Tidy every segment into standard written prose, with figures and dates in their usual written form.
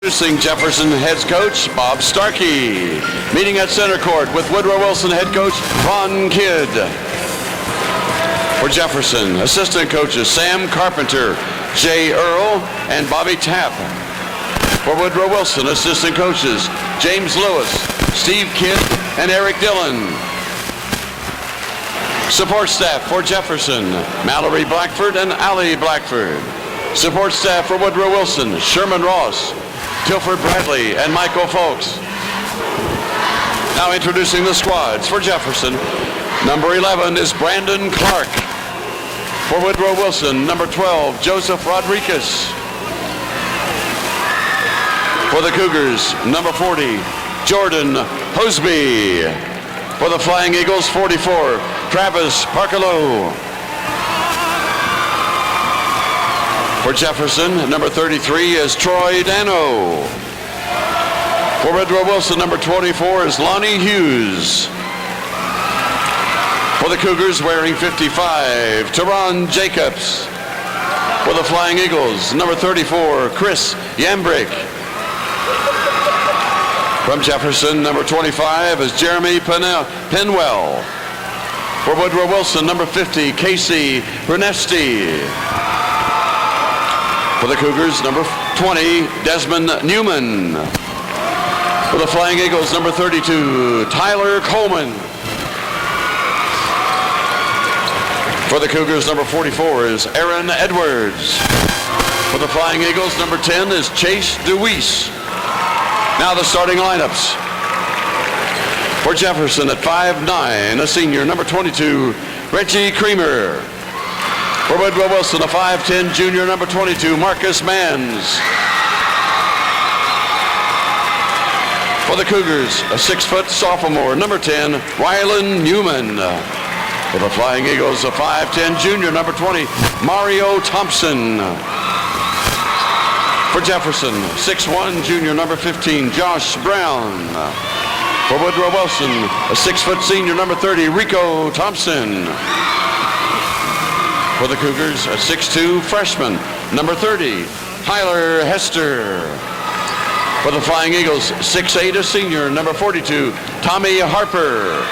Introducing Jefferson head coach Bob Starkey. Meeting at center court with Woodrow Wilson head coach Ron Kidd. For Jefferson, assistant coaches Sam Carpenter, Jay Earl, and Bobby Tapp. For Woodrow Wilson, assistant coaches James Lewis, Steve Kidd, and Eric Dillon. Support staff for Jefferson, Mallory Blackford and Allie Blackford. Support staff for Woodrow Wilson, Sherman Ross, Tilford Bradley, and Michael Folks. Now introducing the squads for Jefferson. Number 11 is Brandon Clark. For Woodrow Wilson, number 12, Joseph Rodriguez. For the Cougars, number 40, Jordan Hosby. For the Flying Eagles, 44, Travis Parkalow. For Jefferson, number 33 is Troy Dano. For Woodrow Wilson, number 24 is Lonnie Hughes. For the Cougars, wearing 55, Teron Jacobs. For the Flying Eagles, number 34, Chris Yambrick. From Jefferson, number 25 is Jeremy Penwell. For Woodrow Wilson, number 50, Casey Bernesti. For the Cougars, number 20, Desmond Newman. For the Flying Eagles, number 32, Tyler Coleman. For the Cougars, number 44 is Aaron Edwards. For the Flying Eagles, number 10 is Chase DeWeese. Now the starting lineups. For Jefferson at 5'9", a senior, number 22, Reggie Creamer. For Woodrow Wilson, a 5'10", junior, number 22, Marcus Manns. For the Cougars, a 6-foot sophomore, number 10, Rylan Newman. For the Flying Eagles, a 5'10", junior, number 20, Mario Thompson. For Jefferson, 6'1", junior, number 15, Josh Brown. For Woodrow Wilson, a 6-foot senior, number 30, Rico Thompson. For the Cougars, a 6'2", freshman, number 30, Tyler Hester. For the Flying Eagles, 6'8", a senior, number 42, Tommy Harper.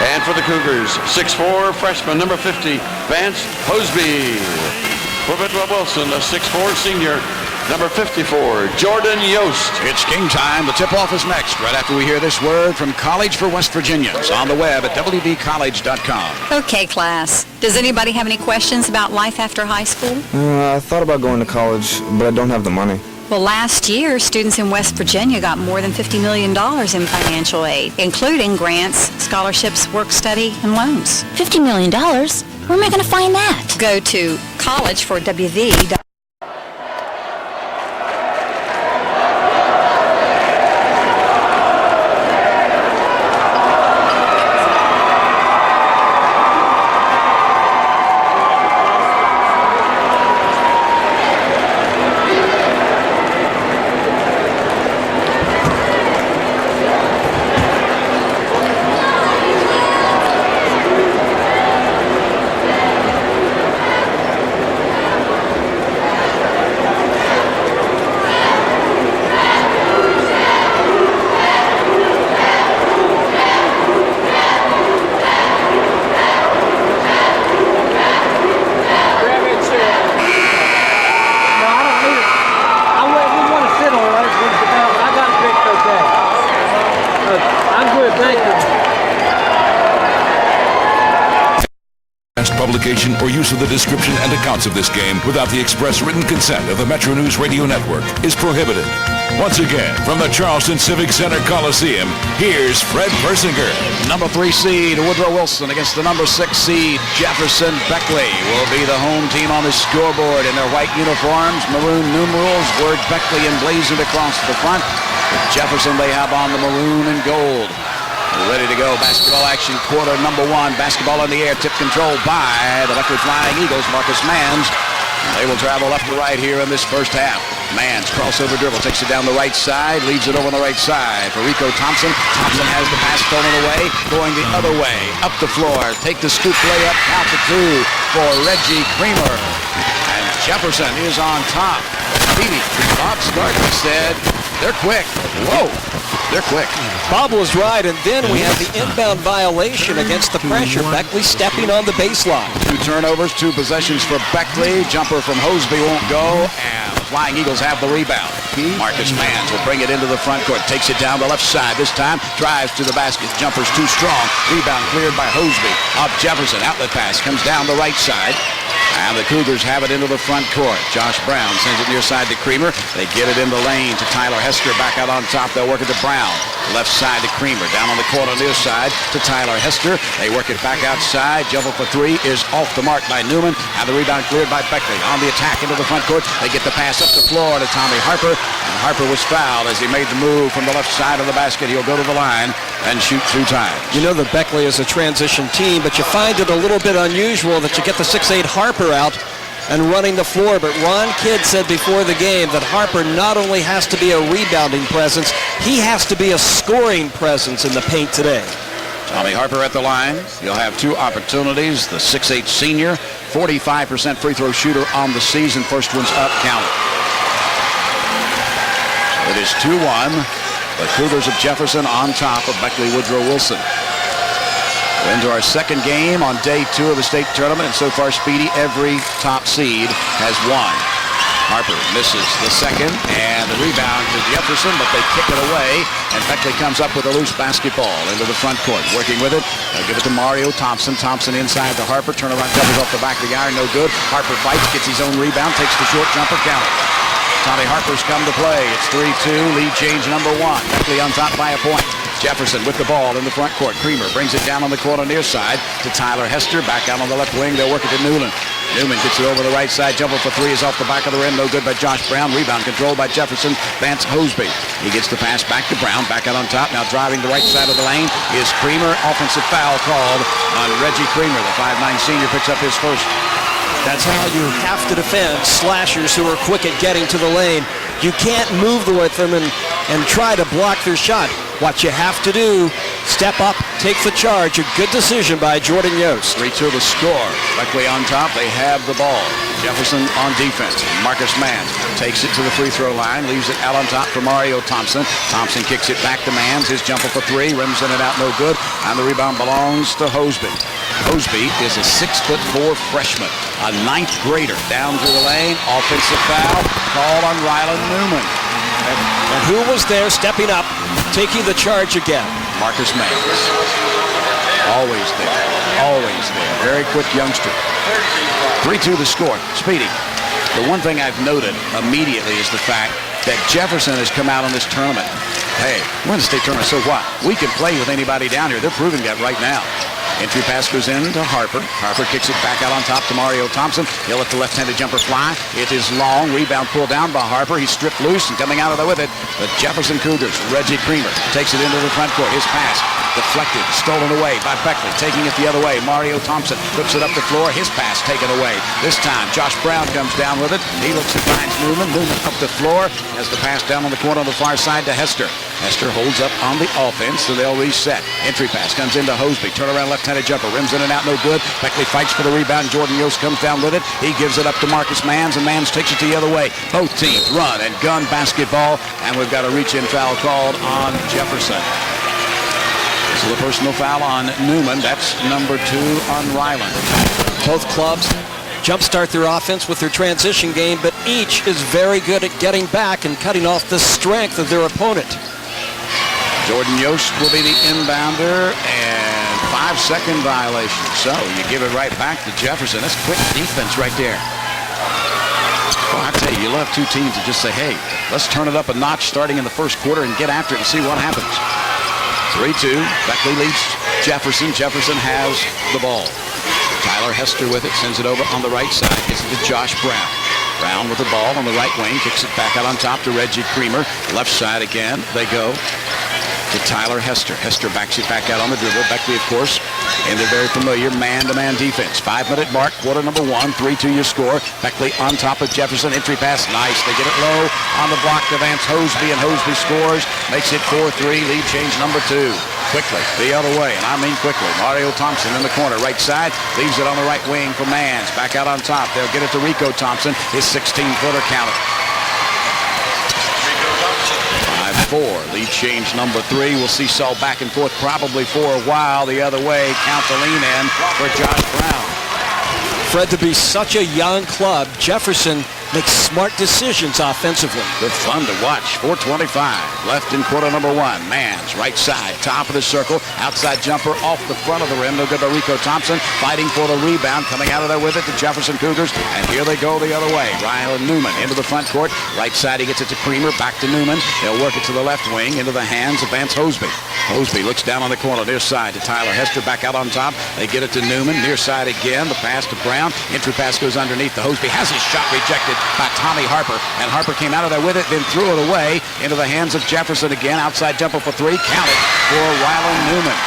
And for the Cougars, 6'4", freshman, number 50, Vance Hosby. For Woodrow Wilson, a 6'4", senior, number 54, Jordan Yost. It's game time. The tip-off is next, right after we hear this word from College for West Virginians on the web at wvcollege.com. Okay, class. Does anybody have any questions about life after high school? I thought about going to college, but I don't have the money. Well, last year, students in West Virginia got more than $50 million in financial aid, including grants, scholarships, work-study, and loans. $50 million? Where am I going to find that? Go to collegeforwv.com. Publication or use of the description and accounts of this game without the express written consent of the Metro News Radio Network is prohibited. Once again, from the Charleston Civic Center Coliseum, here's Fred Persinger. Number 3 seed Woodrow Wilson against the number 6 seed Jefferson. Beckley will be the home team on the scoreboard in their white uniforms, maroon numerals, word Beckley emblazoned across the front. Jefferson, they have on the maroon and gold. Ready to go. Basketball action, quarter number 1. Basketball in the air, tip controlled by the Beckley Flying Eagles, Marcus Manns. They will travel left to right here in this first half. Manns, crossover dribble, takes it down the right side, leaves it over on the right side for Rico Thompson. Thompson has the pass thrown away, going the other way, up the floor, take the scoop layup, count the 2 for Reggie Creamer. And Jefferson is on top. Beatty, Bob Starkey said, they're quick. Whoa, they're quick. Bob was right, and then we have the inbound violation against the pressure. Beckley stepping on the baseline. 2 turnovers, 2 possessions for Beckley. Jumper from Hosby won't go, and the Flying Eagles have the rebound. Marcus Mans will bring it into the front court, takes it down the left side this time, drives to the basket. Jumper's too strong. Rebound cleared by Hosby. Off Jefferson, outlet pass comes down the right side. And the Cougars have it into the front court. Josh Brown sends it near side to Creamer. They get it in the lane to Tyler Hester. Back out on top. They'll work it to Brown. Left side to Creamer. Down on the corner near side to Tyler Hester. They work it back outside. Jumper for 3 is off the mark by Newman. And the rebound cleared by Beckley. On the attack into the front court. They get the pass up the floor to Tommy Harper. And Harper was fouled as he made the move from the left side of the basket. He'll go to the line and shoot 2 times. You know that Beckley is a transition team, but you find it a little bit unusual that you get the 6'8" Harper out and running the floor. But Ron Kidd said before the game that Harper not only has to be a rebounding presence, he has to be a scoring presence in the paint today. Tommy Harper at the line. He'll have 2 opportunities. The 6'8" senior, 45% free throw shooter on the season. First one's up, count it. It is 2-1. The Cougars of Jefferson on top of Beckley Woodrow Wilson. We're into our second game on day 2 of the state tournament, and so far, Speedy, every top seed has won. Harper misses the second, and the rebound to Jefferson, but they kick it away, and Beckley comes up with a loose basketball into the front court. Working with it, they'll give it to Mario Thompson. Thompson inside to Harper. Turnaround jumpers off the back of the iron, no good. Harper fights, gets his own rebound, takes the short jumper, count it. Tommy Harper's come to play. It's 3-2, lead change number 1. Beckley on top by a point. Jefferson with the ball in the front court. Creamer brings it down on the corner near side to Tyler Hester. Back out on the left wing. They'll work it to Newland. Newman gets it over the right side. Jumper for 3 is off the back of the rim. No good by Josh Brown. Rebound controlled by Jefferson. Vance Hosby. He gets the pass back to Brown. Back out on top. Now driving the right side of the lane is Creamer. Offensive foul called on Reggie Creamer. The 5'9" senior picks up his first. That's how you have to defend slashers who are quick at getting to the lane. You can't move with them and try to block their shot. What you have to do, step up, take the charge. A good decision by Jordan Yost. 3-2 the score. Beckley on top. They have the ball. Jefferson on defense. Marcus Mans takes it to the free throw line. Leaves it out on top for Mario Thompson. Thompson kicks it back to Mans. His jumper for 3. Rims in it out, no good. And the rebound belongs to Hosby. Hosby is a 6'4" freshman. A 9th grader. Down through the lane. Offensive foul called on Ryland Newman. And who was there stepping up, taking the charge again? Marcus Mans. Always there. Always there. Very quick youngster. 3-2 the score. Speedy. The one thing I've noted immediately is the fact that Jefferson has come out on this tournament. Hey, we're in the state tournament, so what? We can play with anybody down here. They're proving that right now. Entry pass goes in to Harper. Harper kicks it back out on top to Mario Thompson. He'll let the left-handed jumper fly. It is long. Rebound pulled down by Harper. He's stripped loose and coming out of there with it. The Jefferson Cougars. Reggie Creamer takes it into the front court. His pass deflected, stolen away by Beckley. Taking it the other way. Mario Thompson flips it up the floor. His pass taken away. This time, Josh Brown comes down with it. He looks and finds Newman. Newman up the floor. Has the pass down on the corner on the far side to Hester. Hester holds up on the offense, so they'll reset. Entry pass comes into Hosby. Turnaround left-handed jumper. Rims in and out, no good. Beckley fights for the rebound. Jordan Yost comes down with it. He gives it up to Marcus Mans, and Mans takes it the other way. Both teams run and gun basketball, and we've got a reach-in foul called on Jefferson. This is a personal foul on Newman. That's number 2 on Ryland. Both clubs jumpstart their offense with their transition game, but each is very good at getting back and cutting off the strength of their opponent. Jordan Yost will be the inbounder, and 5-second violation. So you give it right back to Jefferson. That's quick defense right there. Well, I tell you, you love 2 teams that just say, hey, let's turn it up a notch starting in the first quarter and get after it and see what happens. 3-2. Beckley leads Jefferson. Jefferson has the ball. Tyler Hester with it, sends it over on the right side. Gets it to Josh Brown. Brown with the ball on the right wing, kicks it back out on top to Reggie Creamer. Left side again, they go to Tyler Hester. Hester backs it back out on the dribble. Beckley, of course, and they're very familiar man-to-man defense. 5-minute mark, quarter number 1, 3-2 your score. Beckley on top of Jefferson. Entry pass, nice. They get it low on the block to Vance Hosby, and Hosby scores. Makes it 4-3, lead change number 2. Quickly, the other way, and I mean quickly. Mario Thompson in the corner, right side. Leaves it on the right wing for Mans. Back out on top. They'll get it to Rico Thompson. His 16-footer counter. 4. Lead change number 3. We'll see Saul back and forth probably for a while the other way. Count the lean in for Josh Brown. Fred, to be such a young club, Jefferson makes smart decisions offensively. Good fun to watch. 4:25 left in quarter number 1. Mans, right side, top of the circle. Outside jumper off the front of the rim. No good by Rico Thompson. Fighting for the rebound. Coming out of there with it, the Jefferson Cougars. And here they go the other way. Ryan Newman into the front court. Right side, he gets it to Creamer. Back to Newman. He'll work it to the left wing into the hands of Vance Hosby. Hosby looks down on the corner. Near side to Tyler Hester. Back out on top. They get it to Newman. Near side again. The pass to Brown. Entry pass goes underneath. The Hosby has his shot rejected by Tommy Harper, and Harper came out of there with it, then threw it away into the hands of Jefferson again. Outside jumper for 3, counted for Rylan Newman.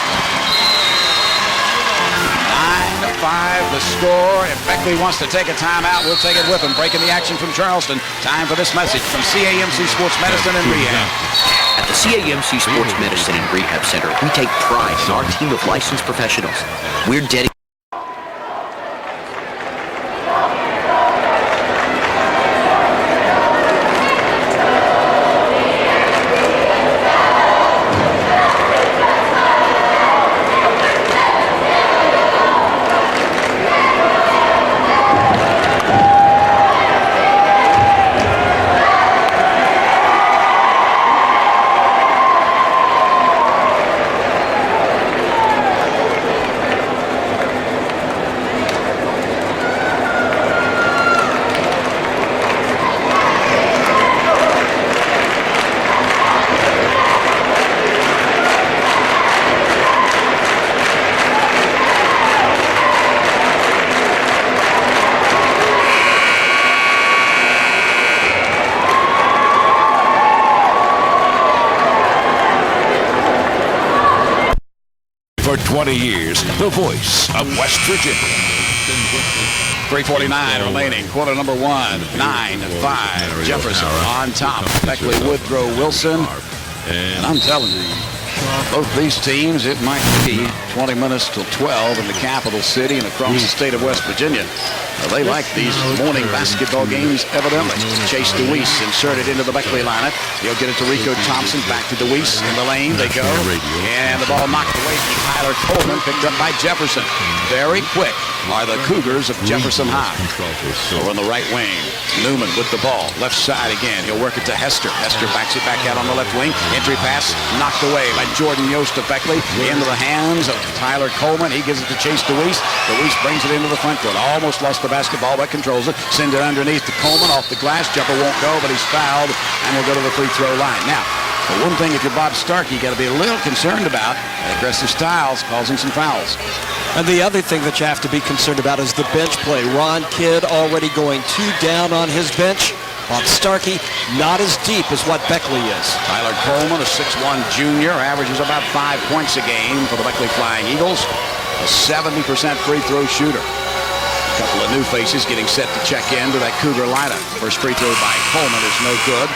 9-5 the score. If Beckley wants to take a timeout, we'll take it with him. Breaking the action from Charleston. Time for this message from CAMC Sports Medicine and Rehab. At the CAMC Sports Medicine and Rehab Center, we take pride in our team of licensed professionals. We're dedicated. For 20 years, the voice of West Virginia. 3:49 remaining, quarter number 1, 9-5. Jefferson on top. Beckley, Woodrow, Wilson. And I'm telling you, both these teams, it might be 20 minutes till 12 in the capital city and across the state of West Virginia. They like these morning basketball games, evidently. Chase DeWeese inserted into the Beckley lineup. He'll get it to Rico Thompson. Back to DeWeese in the lane. They go. And the ball knocked away from Tyler Coleman, picked up by Jefferson. Very quick are the Cougars of Jefferson High. Over on the right wing. Newman with the ball. Left side again. He'll work it to Hester. Hester backs it back out on the left wing. Entry pass knocked away by Jordan Yost of Beckley. Into the hands of Tyler Coleman. He gives it to Chase DeWeese. DeWeese brings it into the front court. Almost lost the basketball, but controls it. Sends it underneath to Coleman. Off the glass. Jumper won't go, but he's fouled and will go to the free throw line. Now, the one thing if you're Bob Starkey, you got to be a little concerned about aggressive styles causing some fouls. And the other thing that you have to be concerned about is the bench play. Ron Kidd already going 2 down on his bench. Bob Starkey not as deep as what Beckley is. Tyler Coleman, a 6'1 junior, averages about 5 points a game for the Beckley Flying Eagles. A 70% free throw shooter. A couple of new faces getting set to check into that Cougar lineup. First free throw by Coleman is no good.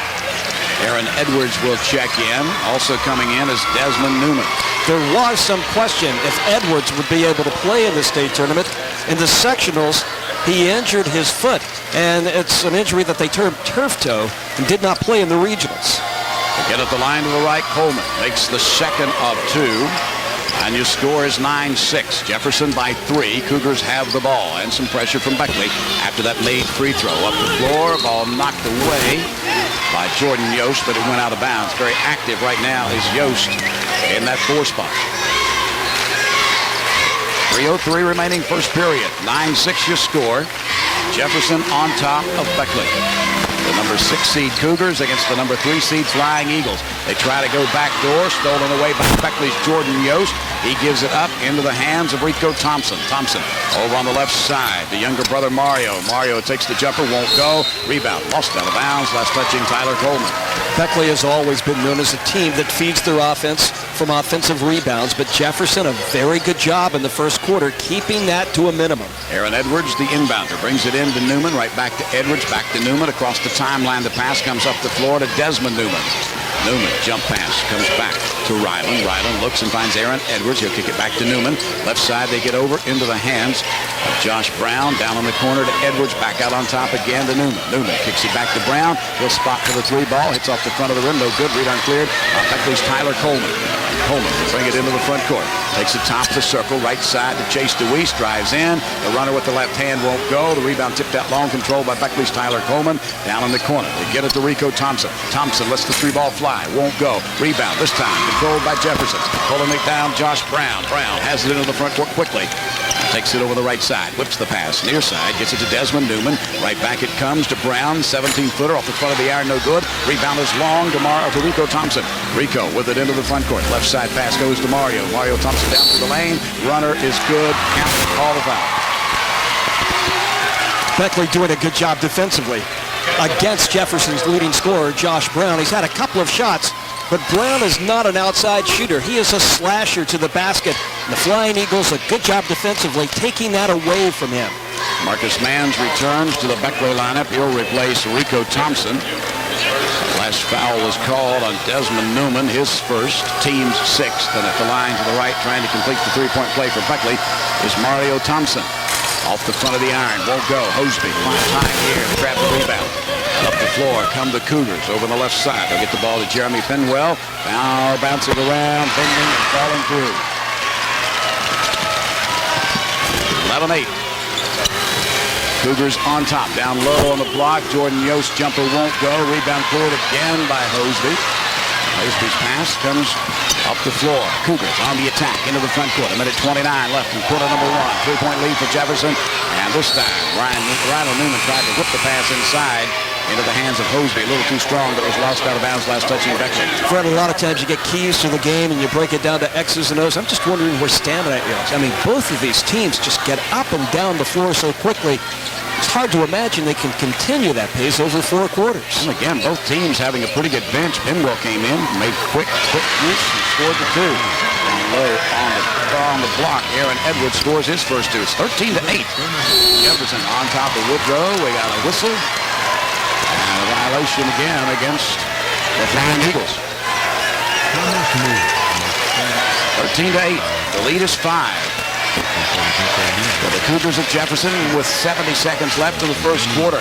Aaron Edwards will check in. Also coming in is Desmond Newman. There was some question if Edwards would be able to play in the state tournament. In the sectionals, he injured his foot, and it's an injury that they termed turf toe, and did not play in the regionals. They get at the line to the right. Coleman makes the second of 2. And your score is 9-6. Jefferson by 3. Cougars have the ball and some pressure from Beckley after that made free throw. Up the floor, ball knocked away by Jordan Yost, but it went out of bounds. Very active right now is Yost in that 4 spot. 3:03 remaining first period. 9-6 your score. Jefferson on top of Beckley. The number 6 seed Cougars against the number 3 seed Flying Eagles. They try to go back door, stolen away by Beckley's Jordan Yost. He gives it up into the hands of Rico Thompson. Thompson over on the left side. The younger brother Mario. Mario takes the jumper, won't go. Rebound, lost out of bounds. Last touching Tyler Coleman. Beckley has always been known as a team that feeds their offense from offensive rebounds, but Jefferson a very good job in the first quarter, keeping that to a minimum. Aaron Edwards, the inbounder, brings it in to Newman, right back to Edwards, back to Newman. Across the timeline, the pass comes up the floor to Desmond Newman. Newman, jump pass, comes back to Ryland. Ryland looks and finds Aaron Edwards. He'll kick it back to Newman. Left side, they get over into the hands of Josh Brown. Down in the corner to Edwards. Back out on top again to Newman. Newman kicks it back to Brown. He'll spot for the 3 ball. Hits off the front of the rim. No good. Rebound cleared. Beckley's Tyler Coleman. Coleman will bring it into the front court. Takes the top of the circle. Right side to Chase DeWeese. Drives in. The runner with the left hand won't go. The rebound tipped out long. Controlled by Beckley's Tyler Coleman. Down in the corner. They get it to Rico Thompson. Thompson lets the 3 ball fly. Won't go. Rebound. This time controlled by Jefferson. Pulling it down. Josh Brown. Brown has it into the front court quickly. Takes it over the right side. Whips the pass. Near side. Gets it to Desmond Newman. Right back it comes to Brown. 17-footer off the front of the iron. No good. Rebound is long to Rico Thompson. Rico with it into the front court. Left side pass goes to Mario. Mario Thompson down to the lane. Runner is good. Count. Call the foul. Beckley doing a good job defensively against Jefferson's leading scorer, Josh Brown. He's had a couple of shots, but Brown is not an outside shooter. He is a slasher to the basket. And the Flying Eagles, a good job defensively, taking that away from him. Marcus Manns returns to the Beckley lineup. He'll replace Rico Thompson. Last foul was called on Desmond Newman, his first, team's 6th. And at the line to the right, trying to complete the 3-point play for Beckley, is Mario Thompson. Off the front of the iron, won't go. Hosby finds time here to grab the rebound. Up the floor come the Cougars over the left side. They'll get the ball to Jeremy Penwell. Now bouncing around, bending and falling through. 11-8. Cougars on top, down low on the block. Jordan Yost jumper won't go. Rebound cleared again by Hosby. Hosby's pass comes up the floor. Cougars on the attack into the front court. 1:29 left in quarter number 1. 3-point lead for Jefferson. And this time, Ryland Newman tried to whip the pass inside into the hands of Hosby. A little too strong, but it was lost out of bounds last touching Beckley. Fred, a lot of times you get keys to the game and you break it down to X's and O's. I'm just wondering where stamina is. I mean, both of these teams just get up and down the floor so quickly. It's hard to imagine they can continue that pace over 4 quarters. And again, both teams having a pretty good bench. Penwell came in, made quick use, and scored the 2. Down low on the block, Aaron Edwards scores his first 2. It's 13-8. Jefferson on top of Woodrow. We got a whistle. And a violation again against the Flying Eagles. 13-8. The lead is 5. For the Cougars of Jefferson with 70 seconds left in the first quarter.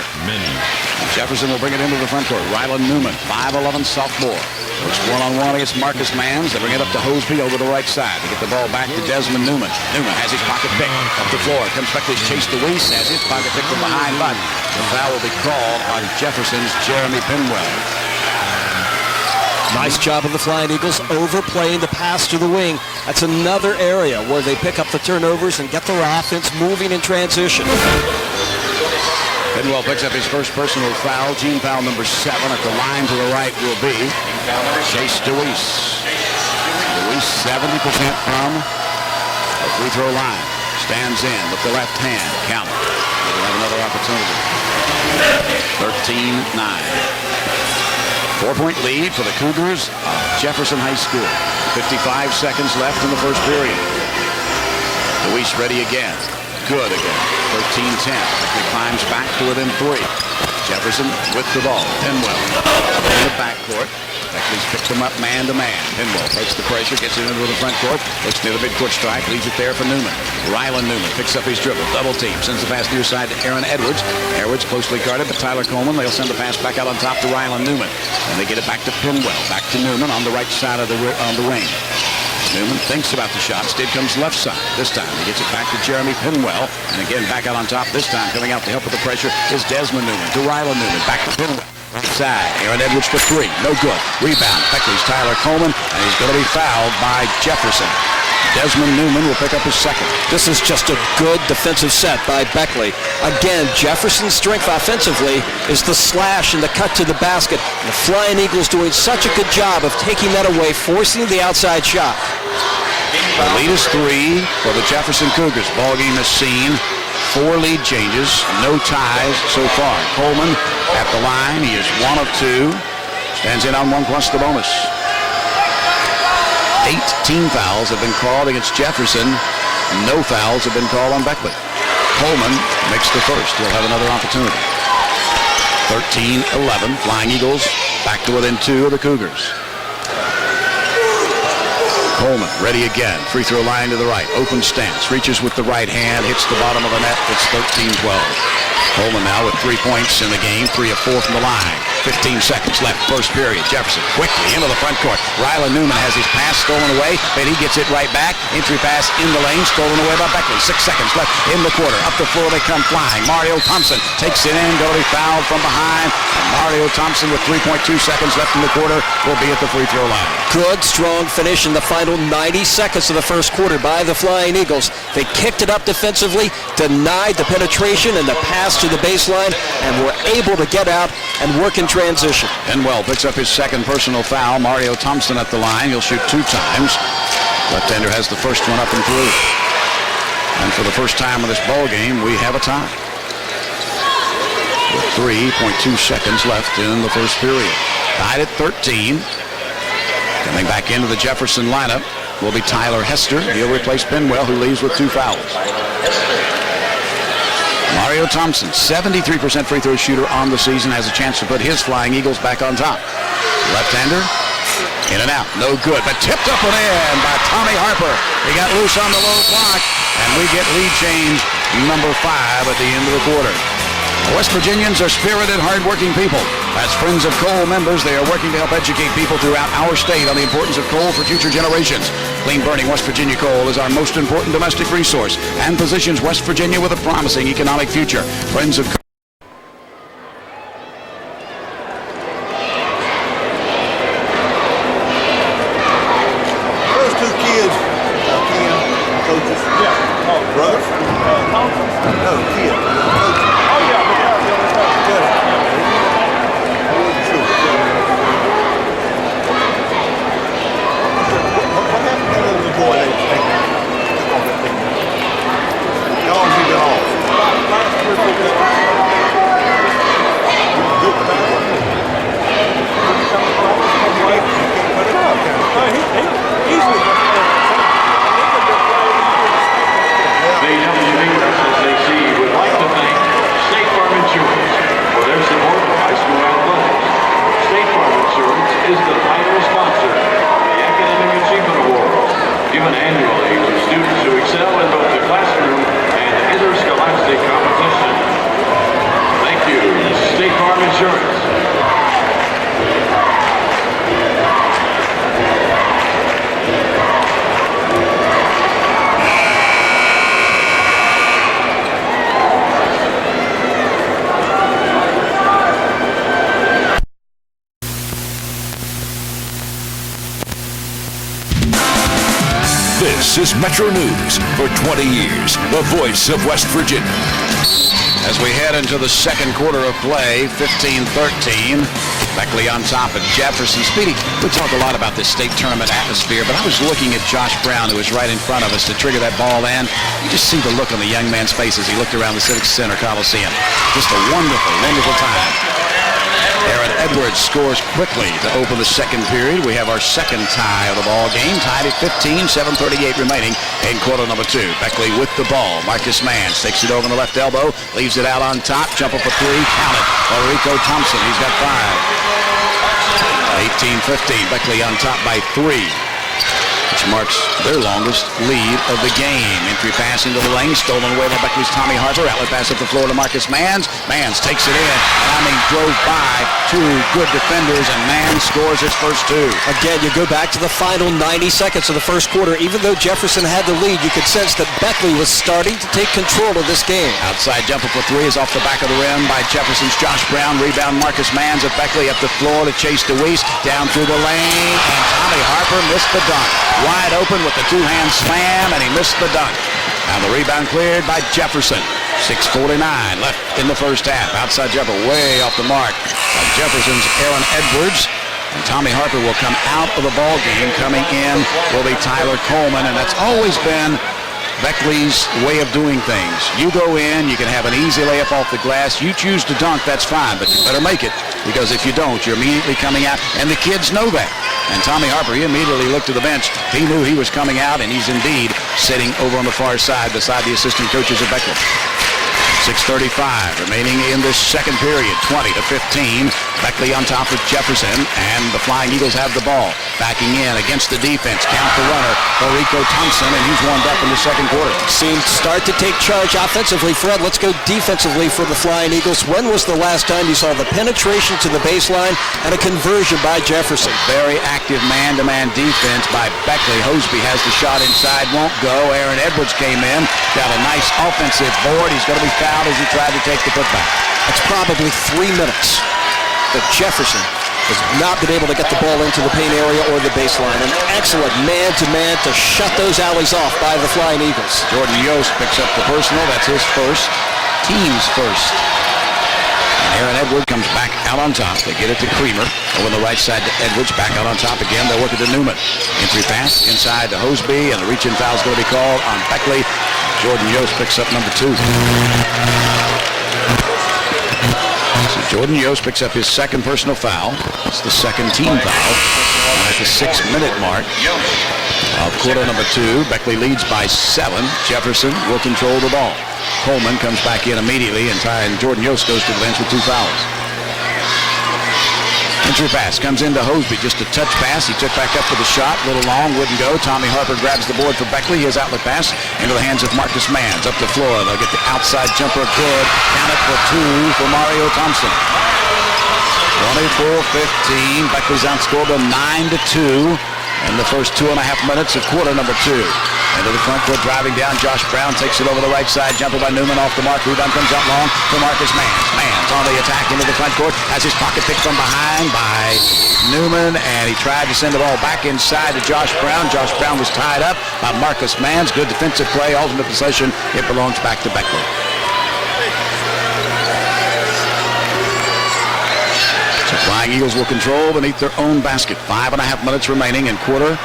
Jefferson will bring it into the front court. Ryland Newman, 5'11" sophomore. Works one-on-one against Marcus Manns. They bring it up to Hosby over the right side. They get the ball back to Desmond Newman. Newman has his pocket picked. Up the floor. Comes back to Chase DeWeese. Has his pocket picked from behind, but the foul will be called on Jefferson's Jeremy Penwell. Nice job of the Flying Eagles overplaying the pass to the wing. That's another area where they pick up the turnovers and get their offense moving in transition. Penwell picks up his first personal foul. Team foul number 7 at the line to the right will be Chase DeWeese. DeWeese 70% from the free throw line. Stands in with the left hand. Count it. We'll have another opportunity. 13-9. 4-point lead for the Cougars of Jefferson High School. 55 seconds left in the first period. DeWeese ready again. Good again. 13-10. He climbs back to within 3. Jefferson with the ball. Penwell in the backcourt. Beckley's picked him up man to man. Penwell takes the pressure, gets it into the front court, looks near the midcourt strike, leaves it there for Newman. Ryland Newman picks up his dribble, double team, sends the pass near side to Aaron Edwards. Edwards closely guarded by Tyler Coleman. They'll send the pass back out on top to Ryland Newman. And they get it back to Penwell, back to Newman on the right side of the wing. Newman thinks about the shot. Instead comes left side. This time he gets it back to Jeremy Penwell. And again, back out on top. This time coming out to help with the pressure is Desmond Newman. To Ryland Newman. Back to Penwell. Right side. Aaron Edwards for 3. No good. Rebound. Beckley's Tyler Coleman. And he's going to be fouled by Jefferson. Desmond Newman will pick up his second. This is just a good defensive set by Beckley. Again, Jefferson's strength offensively is the slash and the cut to the basket. And the Flying Eagles doing such a good job of taking that away, forcing the outside shot. The lead is 3 for the Jefferson Cougars. Ball game is seen. 4 lead changes. No ties so far. Coleman at the line. He is 1 of 2. Stands in on 1 plus the bonus. 8 team fouls have been called against Jefferson. No fouls have been called on Beckley. Coleman makes the first. He'll have another opportunity. 13-11. Flying Eagles back to within 2 of the Cougars. Coleman ready again. Free throw line to the right. Open stance. Reaches with the right hand. Hits the bottom of the net. It's 13-12. Coleman now with 3 points in the game. 3 of 4 from the line. 15 seconds left. First period. Jefferson quickly into the front court. Rylan Newman has his pass stolen away, but he gets it right back. Entry pass in the lane. Stolen away by Beckley. 6 seconds left in the quarter. Up the floor they come flying. Mario Thompson takes it in. Going to be fouled from behind. And Mario Thompson with 3.2 seconds left in the quarter will be at the free throw line. Good, strong finish in the final 90 seconds of the first quarter by the Flying Eagles. They kicked it up defensively, denied the penetration and the pass to the baseline, and were able to get out and work in transition. Benwell picks up his second personal foul. Mario Thompson at the line. He'll shoot 2 times. Left-hander has the first one up and through. And for the first time in this ball game, we have a tie. With 3.2 seconds left in the first period. Tied at 13. Coming back into the Jefferson lineup will be Tyler Hester. He'll replace Benwell, who leaves with 2 fouls. Mario Thompson, 73% free throw shooter on the season, has a chance to put his Flying Eagles back on top. Left-hander, in and out, no good, but tipped up and in by Tommy Harper. He got loose on the low block, and we get lead change number 5 at the end of the quarter. West Virginians are spirited, hard-working people. As Friends of Coal members, they are working to help educate people throughout our state on the importance of coal for future generations. Clean-burning West Virginia coal is our most important domestic resource and positions West Virginia with a promising economic future. Friends of Coal. Those 2 kids, coaches. Yeah. Oh, brothers? No, kids. Coaches. Is the title sponsor of the Academic Achievement Award, given annually to students who excel in both the classroom and interscholastic competition. Thank you, State Farm Insurance. This is Metro News for 20 years, the voice of West Virginia. As we head into the second quarter of play, 15-13, Beckley on top of Jefferson. Speedy, we talk a lot about this state tournament atmosphere, but I was looking at Josh Brown, who was right in front of us to trigger that ball in. You just see the look on the young man's face as he looked around the Civic Center Coliseum. Just a wonderful, wonderful time. Aaron Edwards scores quickly to open the second period. We have our second tie of the ball game, tied at 15, 7:38 remaining in quarter number 2. Beckley with the ball. Marcus Mans takes it over the left elbow, leaves it out on top, jumper for 3, count it. Rico Thompson, he's got 5. 18-15, Beckley on top by 3. Which marks their longest lead of the game. Entry pass into the lane, stolen away by Beckley's Tommy Harper. Outlet pass up the floor to Marcus Mans. Mans takes it in. Drove by 2 good defenders, and Mans scores his first 2. Again, you go back to the final 90 seconds of the first quarter. Even though Jefferson had the lead, you could sense that Beckley was starting to take control of this game. Outside jumper for 3 is off the back of the rim by Jefferson's Josh Brown. Rebound Marcus Mans at Beckley up the floor to Chase DeWeese. Down through the lane, and Tommy Harper missed the dunk. Wide open with the 2-hand slam, and he missed the dunk. Now the rebound cleared by Jefferson. 6:49 left in the first half. Outside jumper way off the mark by Jefferson's Aaron Edwards. And Tommy Harper will come out of the ball game. Coming in will be Tyler Coleman, and that's always been Beckley's way of doing things. You go in, you can have an easy layup off the glass. You choose to dunk, that's fine, but you better make it, because if you don't, you're immediately coming out, and the kids know that. And Tommy Harper, he immediately looked to the bench. He knew he was coming out, and he's indeed sitting over on the far side beside the assistant coaches of Beckley. 6:35 remaining in this second period. 20-15. Beckley on top of Jefferson, and the Flying Eagles have the ball. Backing in against the defense. Count the runner for Rico Thompson, and he's warmed up in the second quarter. Seemed to start to take charge offensively. Fred, let's go defensively for the Flying Eagles. When was the last time you saw the penetration to the baseline and a conversion by Jefferson? Very active man-to-man defense by Beckley. Hosby has the shot inside, won't go. Aaron Edwards came in, got a nice offensive board. He's going to be fouled as he tried to take the putback. It's probably 3 minutes that Jefferson has not been able to get the ball into the paint area or the baseline. An excellent man-to-man to shut those alleys off by the Flying Eagles. Jordan Yost picks up the personal. That's his first. Team's first. And Aaron Edwards comes back out on top. They get it to Creamer. Over the right side to Edwards. Back out on top again. They'll work it to Newman. Entry pass inside to Hosby, and the reach-in foul is going to be called on Beckley. Jordan Yost picks up number 2. So Jordan Yost picks up his second personal foul. It's the second team foul. And at the 6-minute mark of quarter number 2, Beckley leads by 7. Jefferson will control the ball. Coleman comes back in immediately, and Jordan Yost goes to the bench with 2 fouls. Entry pass comes into Hosby, just a touch pass. He took back up for the shot, a little long, wouldn't go. Tommy Harper grabs the board for Beckley. His outlet pass into the hands of Marcus Manns. Up the floor, they'll get the outside jumper good. Count it for 2 for Mario Thompson. 24-15. Beckley's outscored them 9-2 in the first 2.5 minutes of quarter number 2. Into the front court, driving down. Josh Brown takes it over the right side. Jumper by Newman off the mark. Rebound comes out long for Marcus Manns. Manns on the attack into the front court. Has his pocket picked from behind by Newman, and he tried to send the ball back inside to Josh Brown. Josh Brown was tied up by Marcus Manns. Good defensive play. Ultimate possession. It belongs back to Beckley. So Flying Eagles will control beneath their own basket. 5.5 minutes remaining in quarter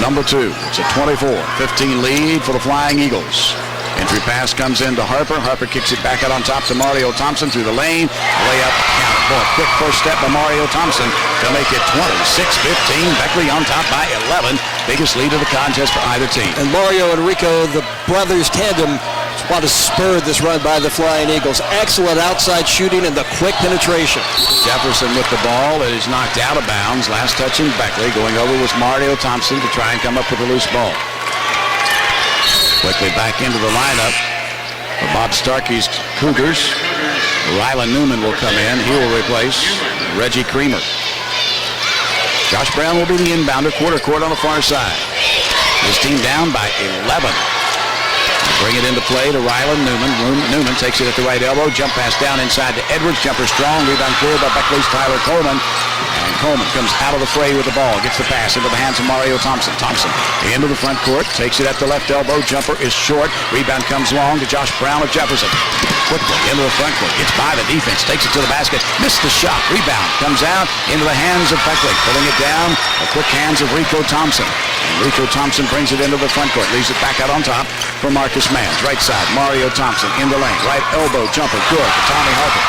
number 2. It's a 24-15 lead for the Flying Eagles. Entry pass comes into Harper. Harper kicks it back out on top to Mario Thompson through the lane. Layup, count it. Boy, quick first step by Mario Thompson to make it 26-15. Beckley on top by 11. Biggest lead of the contest for either team. And Mario and Rico, the brothers tandem, what has spurred this run by the Flying Eagles. Excellent outside shooting and the quick penetration. Jefferson with the ball. It is knocked out of bounds. Last touching Beckley. Going over was Mario Thompson to try and come up with a loose ball. Quickly back into the lineup for Bob Starkey's Cougars. Rylan Newman will come in. He will replace Reggie Creamer. Josh Brown will be the inbounder. Quarter court on the far side. His team down by 11. Bring it into play to Rylan Newman. Newman takes it at the right elbow. Jump pass down inside to Edwards. Jumper strong. Rebound cleared by Beckley's Tyler Coleman. And Coleman comes out of the fray with the ball. Gets the pass into the hands of Mario Thompson. Thompson into the front court. Takes it at the left elbow. Jumper is short. Rebound comes long to Josh Brown of Jefferson. Quickly into the front court. Gets by the defense. Takes it to the basket. Missed the shot. Rebound comes out into the hands of Beckley. Pulling it down. The quick hands of Rico Thompson. And Rico Thompson brings it into the front court. Leaves it back out on top for Marcus Manns. Right side, Mario Thompson in the lane. Right elbow jumper, good for Tommy Harper.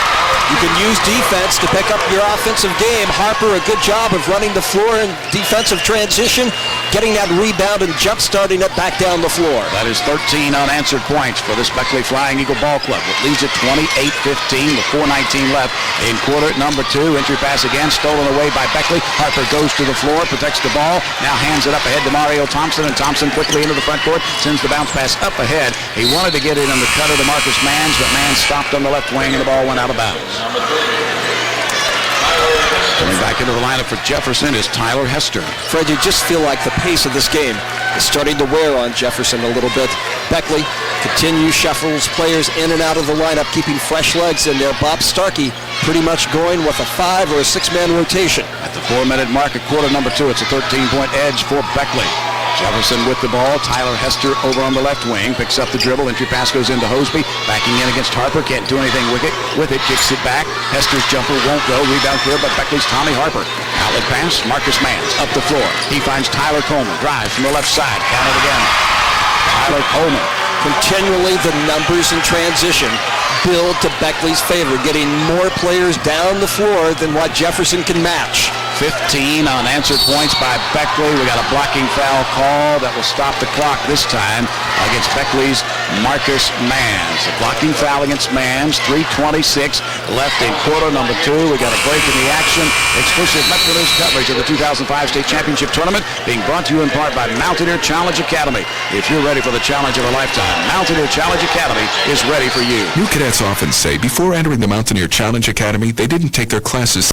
You can use defense to pick up your offensive game. Harper, a good job of running the floor in defensive transition, getting that rebound and jump-starting it back down the floor. That is 13 unanswered points for this Beckley Flying Eagle Ball Club. It leads at 28-15 with 4:19 left in quarter number 2. Entry pass again, stolen away by Beckley. Harper goes to the floor, protects the ball, now hands it up ahead to Mario Thompson, and Thompson quickly into the front court, sends the bounce pass up ahead. He wanted to get it on the cutter to Marcus Manns, but Manns stopped on the left wing and the ball went out of bounds. Coming back into the lineup for Jefferson is Tyler Hester. Fred, you just feel like the pace of this game is starting to wear on Jefferson a little bit. Beckley continues, shuffles players in and out of the lineup, keeping fresh legs in there. Bob Starkey pretty much going with a 5 or a 6-man rotation. At the 4-minute mark of quarter number 2, it's a 13-point edge for Beckley. Jefferson with the ball. Tyler Hester over on the left wing. Picks up the dribble. Entry pass goes into Hosby. Backing in against Harper. Can't do anything with it. Kicks it back. Hester's jumper won't go. Rebound clear by Beckley's Tommy Harper. Outlet pass. Marcus Manns up the floor. He finds Tyler Coleman. Drives from the left side. Count it again. Tyler Coleman. Continually the numbers in transition build to Beckley's favor, getting more players down the floor than what Jefferson can match. 15 unanswered points by Beckley. We got a blocking foul call that will stop the clock this time against Beckley's Marcus Manns. A blocking foul against Manns. 3:26 left in quarter number 2. We got a break in the action. Exclusive Metro News coverage of the 2005 State Championship Tournament being brought to you in part by Mountaineer Challenge Academy. If you're ready for the challenge of a lifetime, Mountaineer Challenge Academy is ready for you. New cadets often say before entering the Mountaineer Challenge Academy, they didn't take their classes.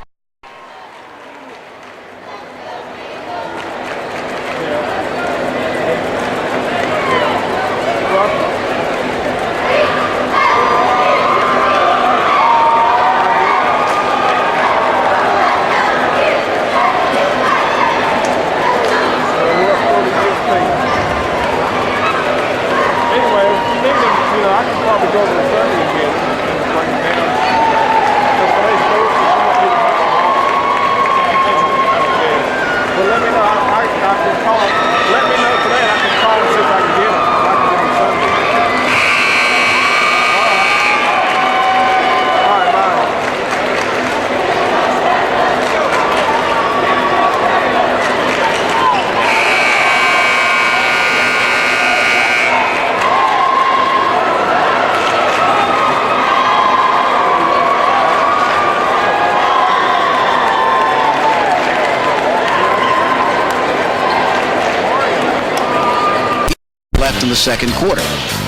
In the second quarter.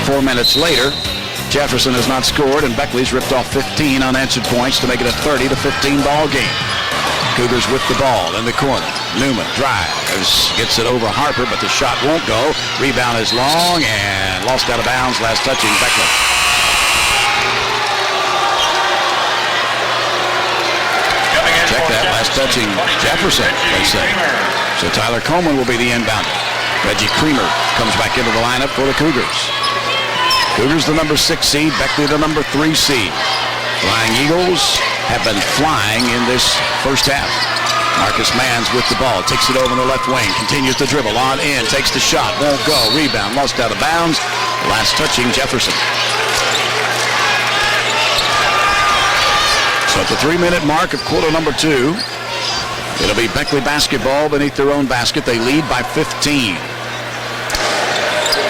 4 minutes later, Jefferson has not scored, and Beckley's ripped off 15 unanswered points to make it a 30-15 ball game. Cougars with the ball in the corner. Newman drives, gets it over Harper, but the shot won't go. Rebound is long and lost out of bounds. Last touching Beckley. Check that, last touching Jefferson, they say. So Tyler Coleman will be the inbounder. Reggie Creamer comes back into the lineup for the Cougars. Cougars the number 6 seed, Beckley the number 3 seed. Flying Eagles have been flying in this first half. Marcus Manns with the ball, takes it over in the left wing, continues to dribble on in, takes the shot, won't go, rebound, lost out of bounds. Last touching Jefferson. So at the 3-minute mark of quarter number 2, it'll be Beckley basketball beneath their own basket. They lead by 15.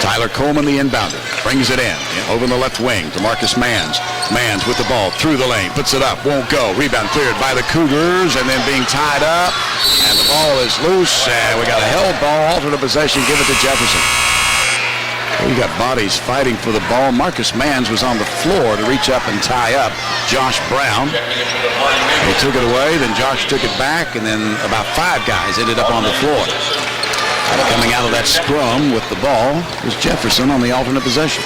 Tyler Coleman, the inbounder, brings it in over in the left wing to Marcus Manns. Manns with the ball through the lane, puts it up, won't go. Rebound cleared by the Cougars, and then being tied up, and the ball is loose, and we got a held ball, alternate possession, give it to Jefferson. We got bodies fighting for the ball. Marcus Manns was on the floor to reach up and tie up Josh Brown. He took it away, then Josh took it back, and then about 5 guys ended up on the floor. Coming out of that scrum with the ball was Jefferson on the alternate possession.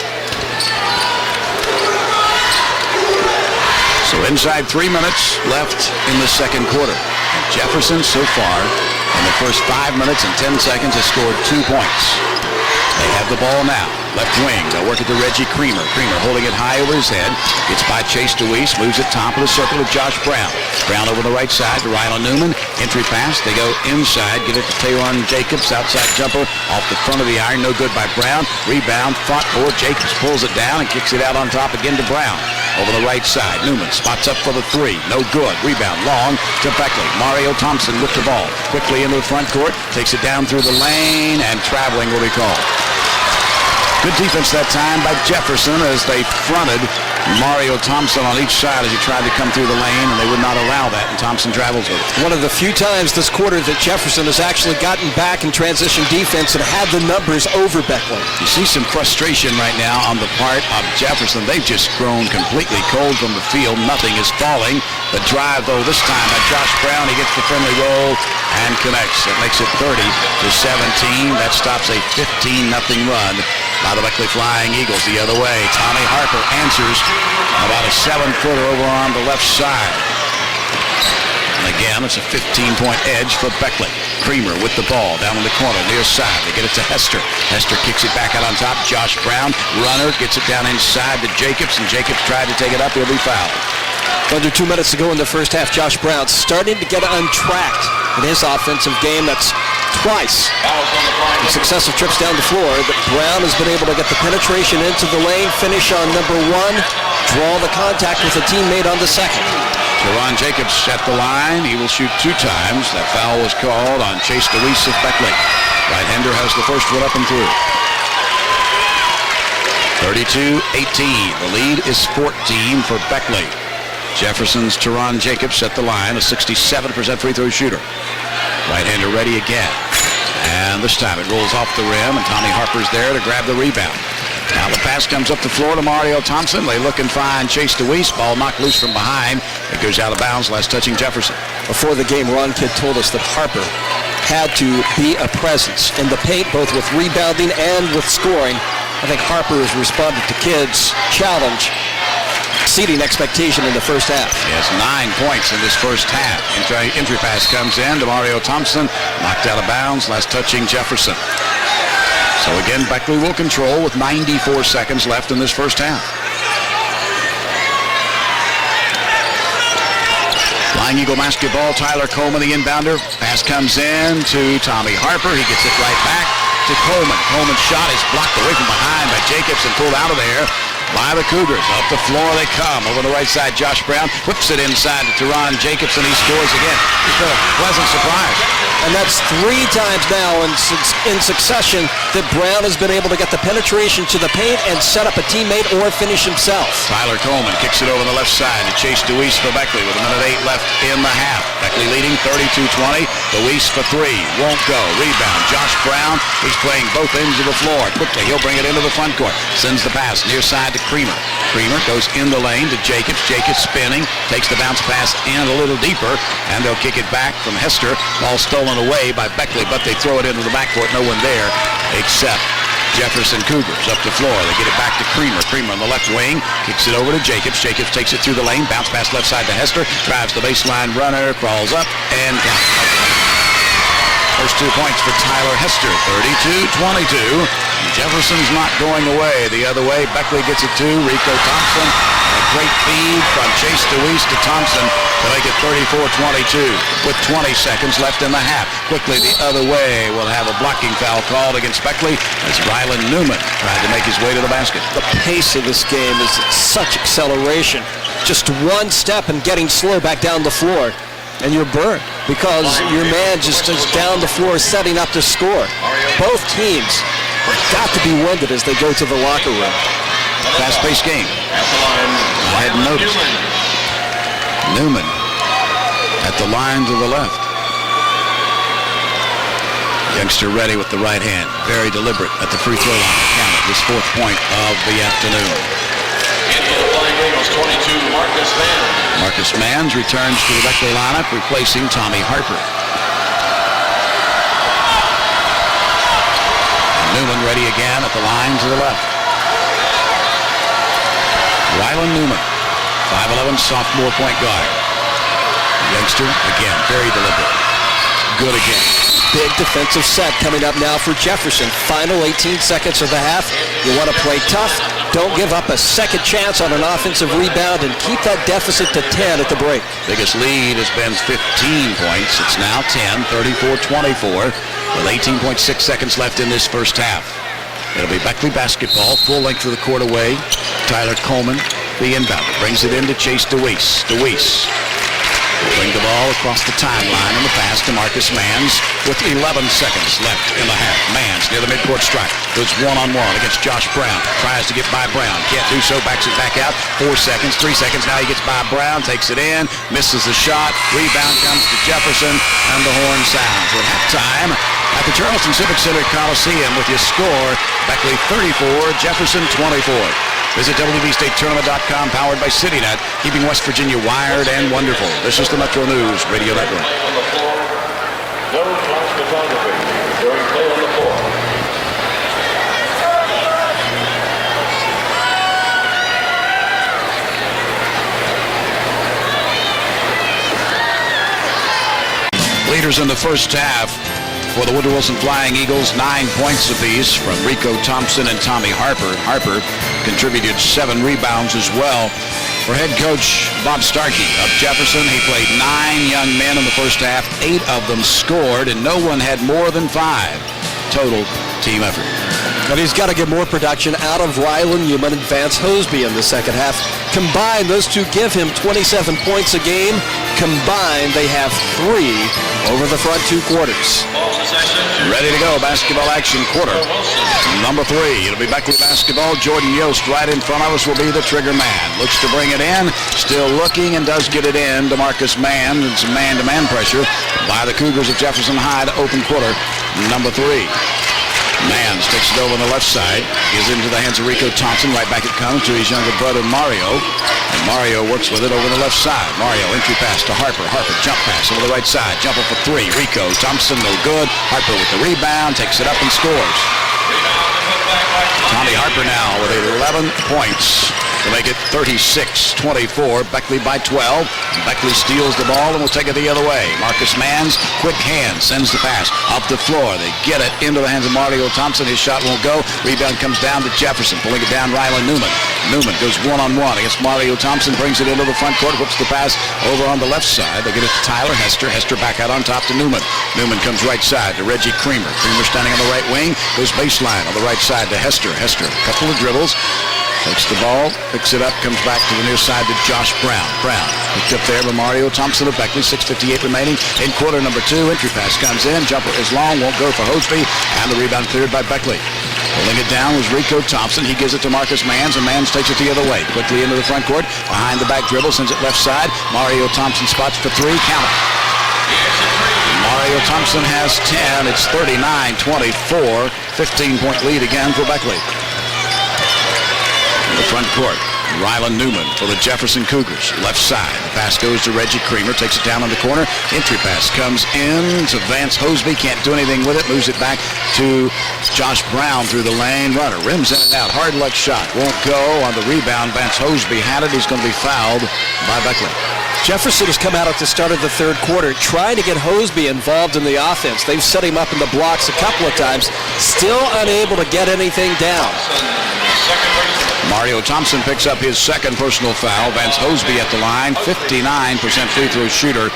So inside 3 minutes left in the second quarter. And Jefferson so far in the first 5 minutes and 10 seconds has scored 2 points. They have the ball now. Left wing. They'll work it to Reggie Creamer. Creamer holding it high over his head. Gets by Chase DeWeese. Moves it top of the circle to Josh Brown. Brown over the right side to Ryan Newman. Entry pass. They go inside. Get it to Taylon Jacobs. Outside jumper off the front of the iron. No good by Brown. Rebound. Fought for. Jacobs pulls it down and kicks it out on top again to Brown. Over the right side. Newman spots up for the 3. No good. Rebound long to Beckley. Mario Thompson with the ball. Quickly into the front court. Takes it down through the lane, and traveling will be called. Good defense that time by Jefferson as they fronted Mario Thompson on each side as he tried to come through the lane, and they would not allow that, and Thompson travels with it. One of the few times this quarter that Jefferson has actually gotten back in transition defense and had the numbers over Beckley. You see some frustration right now on the part of Jefferson. They've just grown completely cold from the field. Nothing is falling. The drive, though, this time by Josh Brown. He gets the friendly roll and connects. That makes it 30-17. That stops a 15-0 run by the Beckley Flying Eagles the other way. Tommy Harper answers about a 7-footer over on the left side. And again, it's a 15-point edge for Beckley. Creamer with the ball down in the corner, near side. They get it to Hester. Hester kicks it back out on top. Josh Brown, runner, gets it down inside to Jacobs, and Jacobs tried to take it up. He'll be fouled. Under 2 minutes to go in the first half, Josh Brown starting to get untracked in his offensive game. That's twice in successive trips down the floor that Brown has been able to get the penetration into the lane, finish on number 1, draw the contact with a teammate on the second. Teron Jacobs at the line. He will shoot 2 times. That foul was called on Chase DeWeese of Beckley. Right-hander has the first one up and through. 32-18. The lead is 14 for Beckley. Jefferson's Teron Jacobs at the line, a 67% free throw shooter. Right-hander ready again. And this time it rolls off the rim, and Tommy Harper's there to grab the rebound. Now the pass comes up the floor to Mario Thompson. They look and find Chase DeWeese. Ball knocked loose from behind. It goes out of bounds, last touching Jefferson. Before the game, Ron Kidd told us that Harper had to be a presence in the paint, both with rebounding and with scoring. I think Harper has responded to Kidd's challenge, exceeding expectation in the first half. He has 9 points in this first half. Entry pass comes in to Mario Thompson. Knocked out of bounds, last touching Jefferson. So again, Beckley will control with 94 seconds left in this first half. Flying Eagle basketball, Tyler Coleman, the inbounder. Pass comes in to Tommy Harper. He gets it right back to Coleman. Coleman's shot is blocked away from behind by Jacobs and pulled out of there by the Cougars. Up the floor they come. Over the right side, Josh Brown whips it inside to Teron Jacobs, and he scores again. It's been a pleasant surprise. And that's 3 times now in succession that Brown has been able to get the penetration to the paint and set up a teammate or finish himself. Tyler Coleman kicks it over the left side to Chase DeWeese for Beckley with 1:08 left in the half. Beckley leading 32-20. DeWeese for 3. Won't go. Rebound. Josh Brown. He's playing both ends of the floor. Quickly, he'll bring it into the front court. Sends the pass near side to Creamer. Creamer goes in the lane to Jacobs. Jacobs spinning. Takes the bounce pass in a little deeper. And they'll kick it back from Hester. Ball stolen away by Beckley, but they throw it into the backcourt. No one there except Jefferson Cougars. Up the floor. They get it back to Creamer. Creamer on the left wing. Kicks it over to Jacobs. Jacobs takes it through the lane. Bounce pass left side to Hester. Drives the baseline runner. Crawls up and first 2 points for Tyler Hester. 32-22. Jefferson's not going away. The other way, Beckley gets it to Rico Thompson. A great feed from Chase DeWeese to Thompson to make it 34-22 with 20 seconds left in the half. Quickly the other way, we'll have a blocking foul called against Beckley as Ryland Newman tried to make his way to the basket. The pace of this game is such acceleration. Just one step and getting slow back down the floor, and you're burned because your man just is down the floor setting up to score. Both teams got to be winded as they go to the locker room. Fast-paced game. I hadn't noticed. Newman at the line to the left. Youngster ready with the right hand. Very deliberate at the free throw line. Count it. His 4th point of the afternoon. Into the Flying Eagles, 22, Marcus Mann. Marcus Manns returns to the Beckley lineup, replacing Tommy Harper. Newman ready again at the line to the left. Ryland Newman, 5'11", sophomore point guard. Youngster, again, very deliberate. Good again. Big defensive set coming up now for Jefferson. Final 18 seconds of the half. You want to play tough. Don't give up a second chance on an offensive rebound and keep that deficit to 10 at the break. Biggest lead has been 15 points. It's now 10, 34-24, with 18.6 seconds left in this first half. It'll be Beckley basketball, full length of the court away. Tyler Coleman, the inbound, brings it into Chase DeWeese. DeWeese will bring the ball across the timeline in the pass to Marcus Manns with 11 seconds left in the half. Manns near the midcourt stripe. Goes one-on-one against Josh Brown. Tries to get by Brown. Can't do so. Backs it back out. 4 seconds, 3 seconds. Now he gets by Brown. Takes it in. Misses the shot. Rebound comes to Jefferson. And the horn sounds. At halftime at the Charleston Civic Center Coliseum with your score, Beckley 34, Jefferson 24. Visit WVStateTournament.com, powered by CityNet, keeping West Virginia wired and wonderful. This is the Metro News Radio Network. On the floor, no flash photography during play on the floor. Leaders in the first half for the Woodrow Wilson Flying Eagles, 9 points apiece from Rico Thompson and Tommy Harper. Harper contributed 7 rebounds as well. For head coach Bob Starkey of Jefferson, he played 9 young men in the first half. 8 of them scored, and no one had more than 5 total team effort. And he's got to get more production out of Rylan Newman and Vance Hosby in the second half. Combined, those two give him 27 points a game. Combined, they have 3 over the front 2 quarters. Ready to go. Basketball action quarter. Number 3. It'll be Beckley basketball. Jordan Yost right in front of us will be the trigger man. Looks to bring it in. Still looking and does get it in. DeMarcus Mann and some man-to-man pressure by the Cougars of Jefferson High to open quarter. Number 3. Mans takes it over on the left side. Gives it into the hands of Rico Thompson. Right back it comes to his younger brother Mario. And Mario works with it over the left side. Mario entry pass to Harper. Harper jump pass over the right side. Jumper for 3. Rico Thompson no good. Harper with the rebound. Takes it up and scores. Tommy Harper now with 11 points to make it 36-24. Beckley by 12. Beckley steals the ball and will take it the other way. Marcus Manns, quick hand, sends the pass up the floor. They get it into the hands of Mario Thompson. His shot won't go. Rebound comes down to Jefferson. Pulling it down, Rylan Newman. Newman goes one-on-one against Mario Thompson. Brings it into the front court. Whips the pass over on the left side. They get it to Tyler Hester. Hester back out on top to Newman. Newman comes right side to Reggie Creamer. Creamer standing on the right wing. Goes baseline on the right side to Hester. Hester, a couple of dribbles. Takes the ball, picks it up, comes back to the near side to Josh Brown. Brown picked up there by Mario Thompson of Beckley. 6:58 remaining in quarter number 2. Entry pass comes in. Jumper is long, won't go for Hosby. And the rebound cleared by Beckley. Pulling it down was Rico Thompson. He gives it to Marcus Manns, and Manns takes it the other way. Quickly into the front court. Behind the back dribble, sends it left side. Mario Thompson spots for 3. Count it. Mario Thompson has 10. It's 39-24. 15-point lead again for Beckley. In the front court, Rylan Newman for the Jefferson Cougars. Left side. The pass goes to Reggie Creamer. Takes it down in the corner. Entry pass comes in to Vance Hosby. Can't do anything with it. Moves it back to Josh Brown through the lane. Runner rims in and out. Hard luck shot. Won't go on the rebound. Vance Hosby had it. He's going to be fouled by Beckley. Jefferson has come out at the start of the third quarter trying to get Hosby involved in the offense. They've set him up in the blocks a couple of times. Still unable to get anything down. Mario Thompson picks up his second personal foul. Vance Hosby at the line, 59% free throw shooter.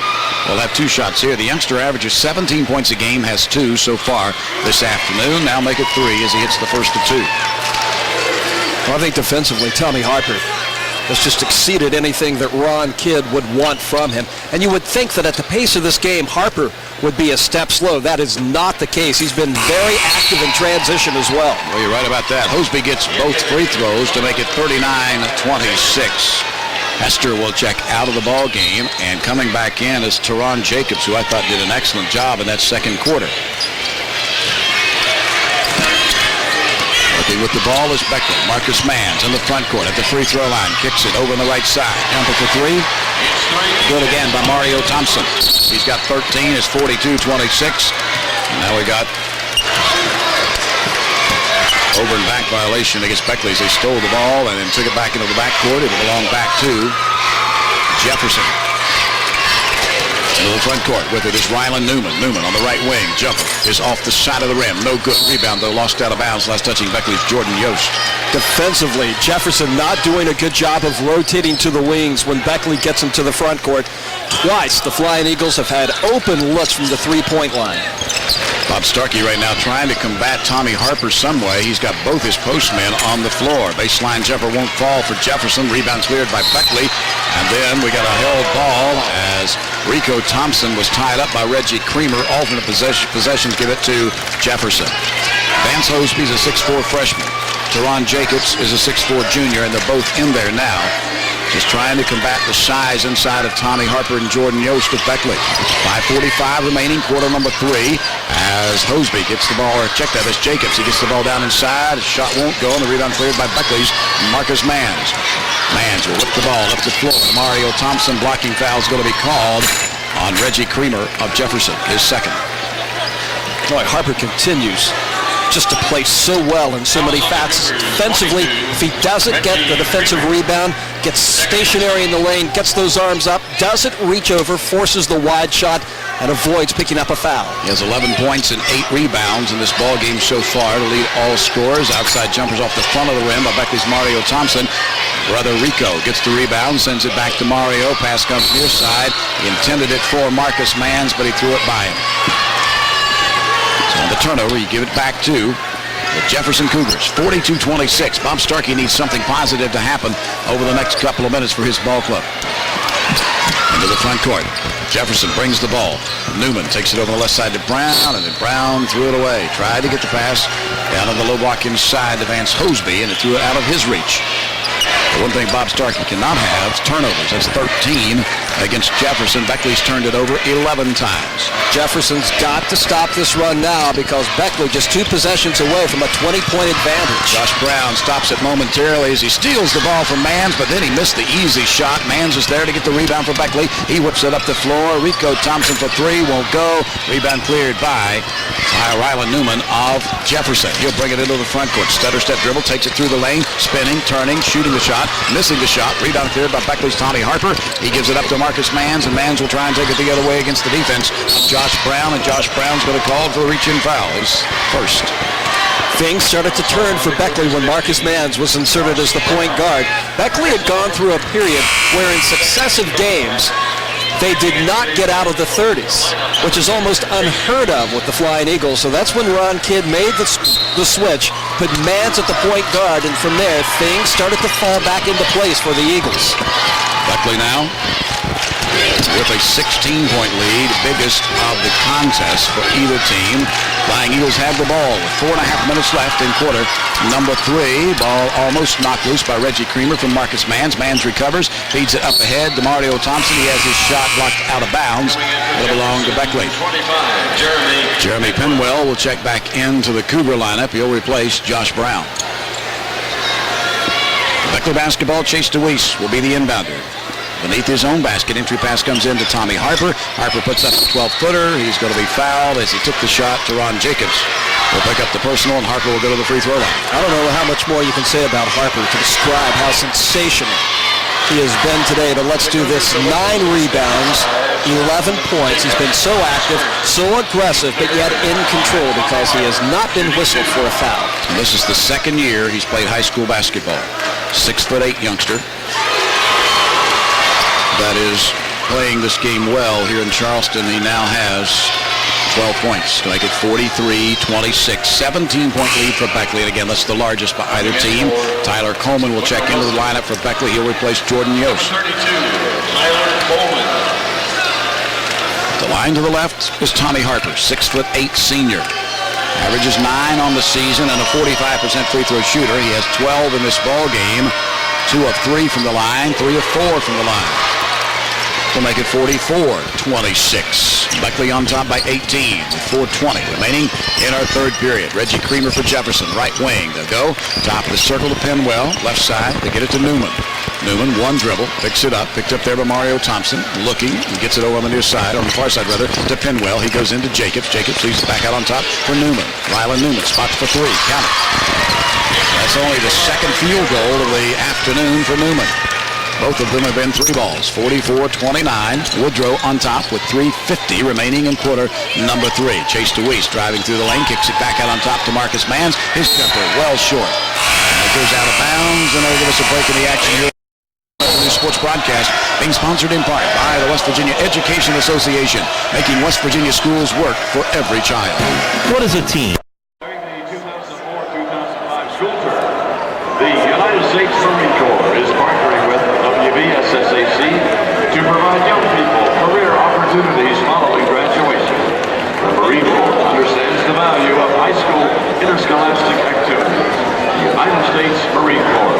Will have 2 shots here. The youngster averages 17 points a game, has 2 so far this afternoon. Now make it 3 as he hits the first of 2. Well, I think defensively, Tommy Harper has just exceeded anything that Ron Kidd would want from him. And you would think that at the pace of this game, Harper would be a step slow. That is not the case. He's been very active in transition as well. Well, you're right about that. Hosby gets both free throws to make it 39-26. Hester will check out of the ball game, and coming back in is Teron Jacobs, who I thought did an excellent job in that second quarter. With the ball is Beckley. Marcus Manns in the front court at the free throw line. Kicks it over on the right side. Jumper for 3. Good again by Mario Thompson. He's got 13. It's 42-26. Now we got over and back violation against Beckley as they stole the ball and then took it back into the backcourt. It belonged back to Jefferson. Into the front court with it is Rylan Newman. Newman on the right wing. Jumper is off the side of the rim. No good. Rebound, though, lost out of bounds. Last touching Beckley's Jordan Yost. Defensively, Jefferson not doing a good job of rotating to the wings when Beckley gets him to the front court. Twice, the Flying Eagles have had open looks from the three-point line. Bob Starkey right now trying to combat Tommy Harper some way. He's got both his postmen on the floor. Baseline jumper won't fall for Jefferson. Rebound cleared by Beckley. And then we got a held ball as Rico Thompson was tied up by Reggie Creamer. Alternate possessions give it to Jefferson. Vance Hosby's a 6'4 freshman. Teron Jacobs is a 6'4 junior, and they're both in there now. Just trying to combat the size inside of Tommy Harper and Jordan Yost of Beckley. 5:45 remaining, quarter number 3, as Hosby gets the ball, or check that, as Jacobs. He gets the ball down inside. His shot won't go, and the rebound cleared by Beckley's Marcus Manns. Manns will whip the ball up the floor. Mario Thompson blocking foul is going to be called on Reggie Creamer of Jefferson, his second. Boy, Harper continues just to play so well in so many facets. Defensively, if he doesn't get the defensive rebound, gets stationary in the lane, gets those arms up, doesn't reach over, forces the wide shot, and avoids picking up a foul. He has 11 points and 8 rebounds in this ball game so far to lead all scorers. Outside jumpers off the front of the rim by Beckley's Mario Thompson. Brother Rico gets the rebound, sends it back to Mario. Pass comes near side. He intended it for Marcus Manns, but he threw it by him. So on the turnover, you give it back to The Jefferson Cougars, 42-26. Bob Starkey needs something positive to happen over the next couple of minutes for his ball club. Into the front court. Jefferson brings the ball. Newman takes it over the left side to Brown, and then Brown threw it away. Tried to get the pass down on the low block inside to Vance Hosby, and it threw it out of his reach. The one thing Bob Starkey cannot have is turnovers. That's 13 against Jefferson. Beckley's turned it over 11 times. Jefferson's got to stop this run now because Beckley just 2 possessions away from a 20-point advantage. Josh Brown stops it momentarily as he steals the ball from Mans, but then he missed the easy shot. Mans is there to get the rebound for Beckley. He whips it up the floor. Rico Thompson for 3, won't go. Rebound cleared by Rylan Newman of Jefferson. He'll bring it into the front court. Stutter step dribble, takes it through the lane, spinning, turning, shooting the shot, missing the shot. Rebound cleared by Beckley's Tommy Harper. He gives it up to Marcus Mans, and Mans will try and take it the other way against the defense of Josh Brown, and Josh Brown's going to call for a reach-in foul. His first. Things started to turn for Beckley when Marcus Mans was inserted as the point guard. Beckley had gone through a period where in successive games they did not get out of the 30s, which is almost unheard of with the Flying Eagles. So that's when Ron Kidd made the switch, put Mans at the point guard, and from there things started to fall back into place for the Eagles. Beckley now with a 16-point lead, biggest of the contest for either team. Flying Eagles have the ball with 4.5 minutes left in quarter number 3. Ball almost knocked loose by Reggie Creamer from Marcus Mans. Mans recovers, feeds it up ahead to Mario Thompson. He has his shot blocked out of bounds. It'll belong to Beckley. Jeremy Penwell will check back into the Cougar lineup. He'll replace Josh Brown. Beckley basketball. Chase DeWeese will be the inbounder. Beneath his own basket, entry pass comes in to Tommy Harper. Harper puts up a 12-footer. He's going to be fouled as he took the shot to Ron Jacobs. He'll pick up the personal, and Harper will go to the free throw line. I don't know how much more you can say about Harper to describe how sensational he has been today, but let's do this. 9 rebounds, 11 points. He's been so active, so aggressive, but yet in control because he has not been whistled for a foul. And this is the second year he's played high school basketball. 6'8" youngster that is playing this game well here in Charleston. He now has 12 points to make it 43-26. 17-point lead for Beckley. And again, that's the largest by either team. Tyler Coleman will check into the lineup for Beckley. He'll replace Jordan Yost. 32, Tyler Coleman. The line to the left is Tommy Harper, 6'8" senior. Averages 9 on the season and a 45% free throw shooter. He has 12 in this ball game. 2 of 3 from the line, 3 of 4 from the line. To make it 44-26. Beckley on top by 18 with 4:20 remaining in our third period. Reggie Creamer for Jefferson, right wing. They'll go top of the circle to Penwell, left side. They get it to Newman. Newman, one dribble, picks it up, picked up there by Mario Thompson, looking, and gets it over on the near side, on the far side rather, to Penwell. He goes into Jacobs. Jacobs leaves it back out on top for Newman. Rylan Newman spots for 3. Count it. That's only the second field goal of the afternoon for Newman. Both of them have been 3 balls. 44-29. Woodrow on top with 3:50 remaining in quarter number 3. Chase DeWeese driving through the lane, kicks it back out on top to Marcus Mans. His jumper well short. And it goes out of bounds, and they'll give us a break in the action here. The sports broadcast being sponsored in part by the West Virginia Education Association, making West Virginia schools work for every child. What is a team? During the 2004-2005 school term, the United States Marine Corps is partnering with WVSSAC to provide young people career opportunities following graduation. The Marine Corps understands the value of high school interscholastic activities. The United States Marine Corps.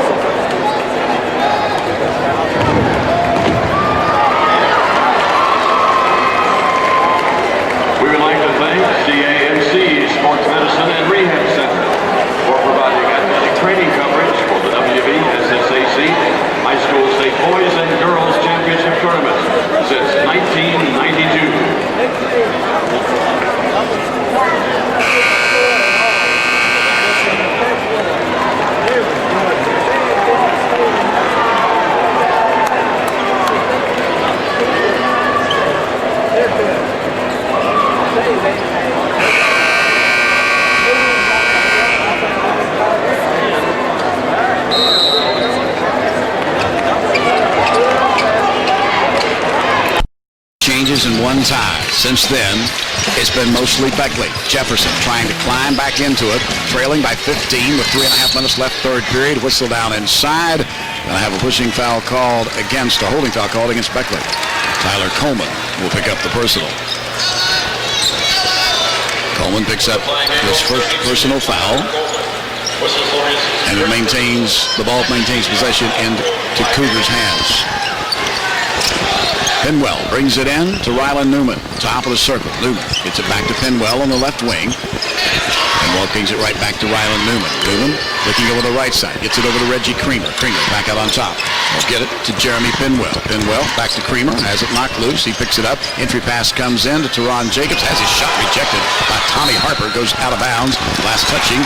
We would like to thank CAMC Sports Medicine and Rehab Center for providing athletic training coverage for the WVSSAC High School State Boys and Girls Championship Tournament since 1992. Changes in one tie. Since then, It's been mostly Beckley. Jefferson trying to climb back into it, trailing by 15 with 3.5 minutes left, third period. Whistle down inside. Going to have a pushing foul called against, a holding foul called against Beckley. Tyler Coleman will pick up the personal. Coleman picks up his first personal foul. And it the ball maintains possession into Cougars' hands. Pinwell brings it in to Rylan Newman. Top of the circle. Newman gets it back to Pinwell on the left wing. Pinwell pings it right back to Rylan Newman. Newman looking over the right side. Gets it over to Reggie Creamer. Creamer back out on top. Will get it to Jeremy Pinwell. Pinwell back to Creamer. Has it knocked loose. He picks it up. Entry pass comes in to Teron Jacobs. Has his shot rejected by Tommy Harper. Goes out of bounds. Last touching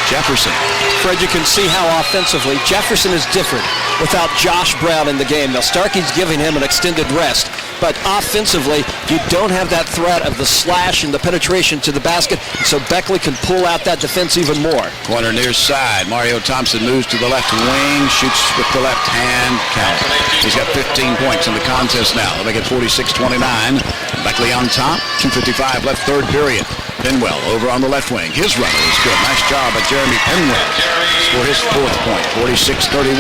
Jefferson. Fred, you can see how offensively Jefferson is different without Josh Brown in the game. Now, Starkey's giving him an extended rest, but offensively, you don't have that threat of the slash and the penetration to the basket, so Beckley can pull out that defense even more. Corner near side. Mario Thompson moves to the left wing, shoots with the left hand. Count. He's got 15 points in the contest now. They'll make it 46-29. Beckley on top. 2:55 left, third period. Pinwell over on the left wing. His runner is good. Nice job by Jeremy Pinwell for his fourth point. 46-31.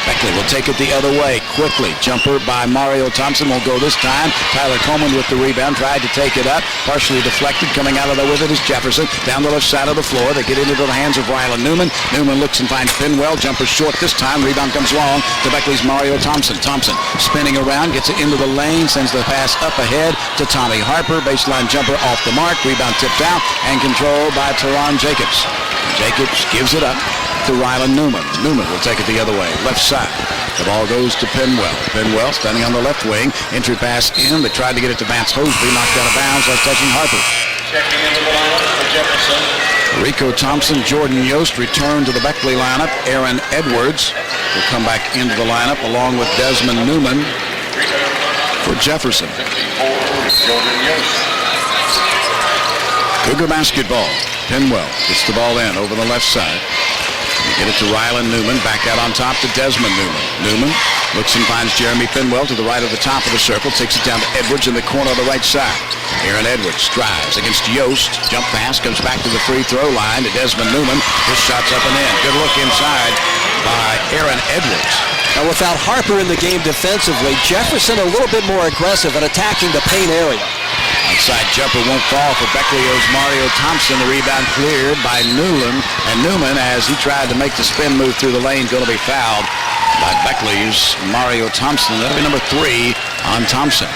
Beckley will take it the other way quickly. Jumper by Mario Thompson will go this time. Tyler Coleman with the rebound. Tried to take it up. Partially deflected. Coming out of there with it is Jefferson. Down the left side of the floor. They get into the hands of Rylan Newman. Newman looks and finds Pinwell. Jumper short this time. Rebound comes long to Beckley's Mario Thompson. Thompson spinning around. Gets it into the lane. Sends the pass up ahead to Tommy Harper. Baseline jumper off the mark. Rebound tipped out and controlled by Teron Jacobs. Jacobs gives it up to Rylan Newman. Newman will take it the other way, left side. The ball goes to Pinwell. Pinwell standing on the left wing. Entry pass in. They tried to get it to Vance Hosby. Knocked out of bounds. Last touching Harper. Checking into the lineup for Jefferson. Rico Thompson, Jordan Yost return to the Beckley lineup. Aaron Edwards will come back into the lineup along with Desmond Newman for Jefferson. Cougar basketball. Pinwell gets the ball in over the left side. Get it to Rylan Newman. Back out on top to Desmond Newman. Newman looks and finds Jeremy Pinwell to the right of the top of the circle. Takes it down to Edwards in the corner of the right side. Aaron Edwards drives against Yost. Jump pass comes back to the free throw line to Desmond Newman. His shot's up and in. Good look inside by Aaron Edwards. Now, without Harper in the game defensively, Jefferson a little bit more aggressive at attacking the paint area. Outside jumper won't fall for Beckley. Owes Mario Thompson. The rebound cleared by Newland. And Newman, as he tried to make the spin move through the lane, going to be fouled by Beckley's Mario Thompson. That'll be number 3 on Thompson.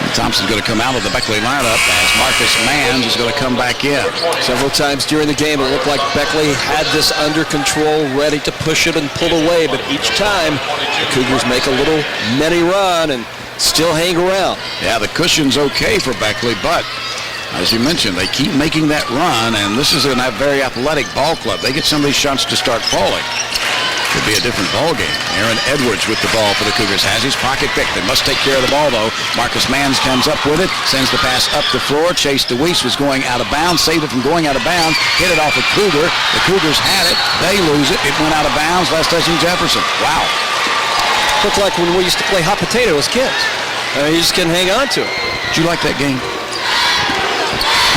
And Thompson's going to come out of the Beckley lineup as Marcus Manns is going to come back in. Several times during the game, it looked like Beckley had this under control, ready to push it and pull away. But each time, the Cougars make a little mini run and still hang around. Yeah, the cushion's okay for Beckley, but as you mentioned, they keep making that run, and this is a very athletic ball club. They get some of these shots to start falling. Could be a different ball game. Aaron Edwards with the ball for the Cougars. Has his pocket picked. They must take care of the ball, though. Marcus Manns comes up with it, sends the pass up the floor. Chase DeWeese was going out of bounds, saved it from going out of bounds, hit it off a Cougar. The Cougars had it. They lose it. It went out of bounds. Last touching Jefferson. Wow. Looked like when we used to play hot potato as kids. You just couldn't hang on to it. Did you like that game?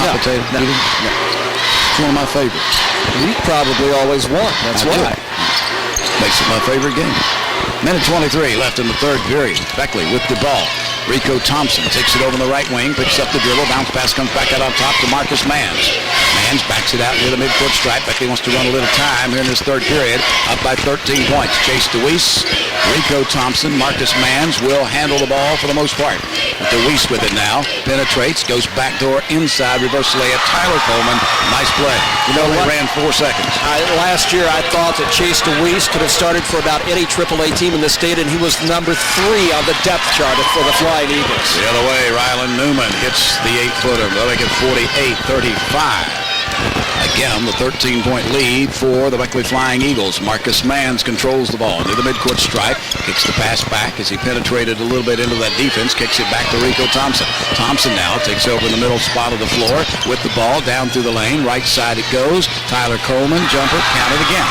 Hot potato? No. It's one of my favorites. We probably always won. That's why. Makes it my favorite game. Minute 23 left in the third period. Beckley with the ball. Rico Thompson takes it over the right wing, picks up the dribble, bounce pass comes back out on top to Marcus Manns. Manns backs it out near the midcourt stripe. Beckley wants to run a little time here in this third period, up by 13 points. Chase DeWeese, Rico Thompson, Marcus Manns will handle the ball for the most part. DeWeese with it now, penetrates, goes backdoor inside, reverse layup. Tyler Coleman, nice play. You know what? Ran 4 seconds. Last year I thought that Chase DeWeese could have started for about any AAA team in the state, and he was number 3 on the depth chart for the Flying Eagles. The other way, Rylan Newman hits the 8-footer. They'll make it 48-35. Again, the 13-point lead for the Beckley Flying Eagles. Marcus Manns controls the ball near the midcourt stripe, kicks the pass back as he penetrated a little bit into that defense, kicks it back to Rico Thompson. Thompson now takes over in the middle spot of the floor with the ball down through the lane. Right side it goes. Tyler Coleman, jumper, counted again.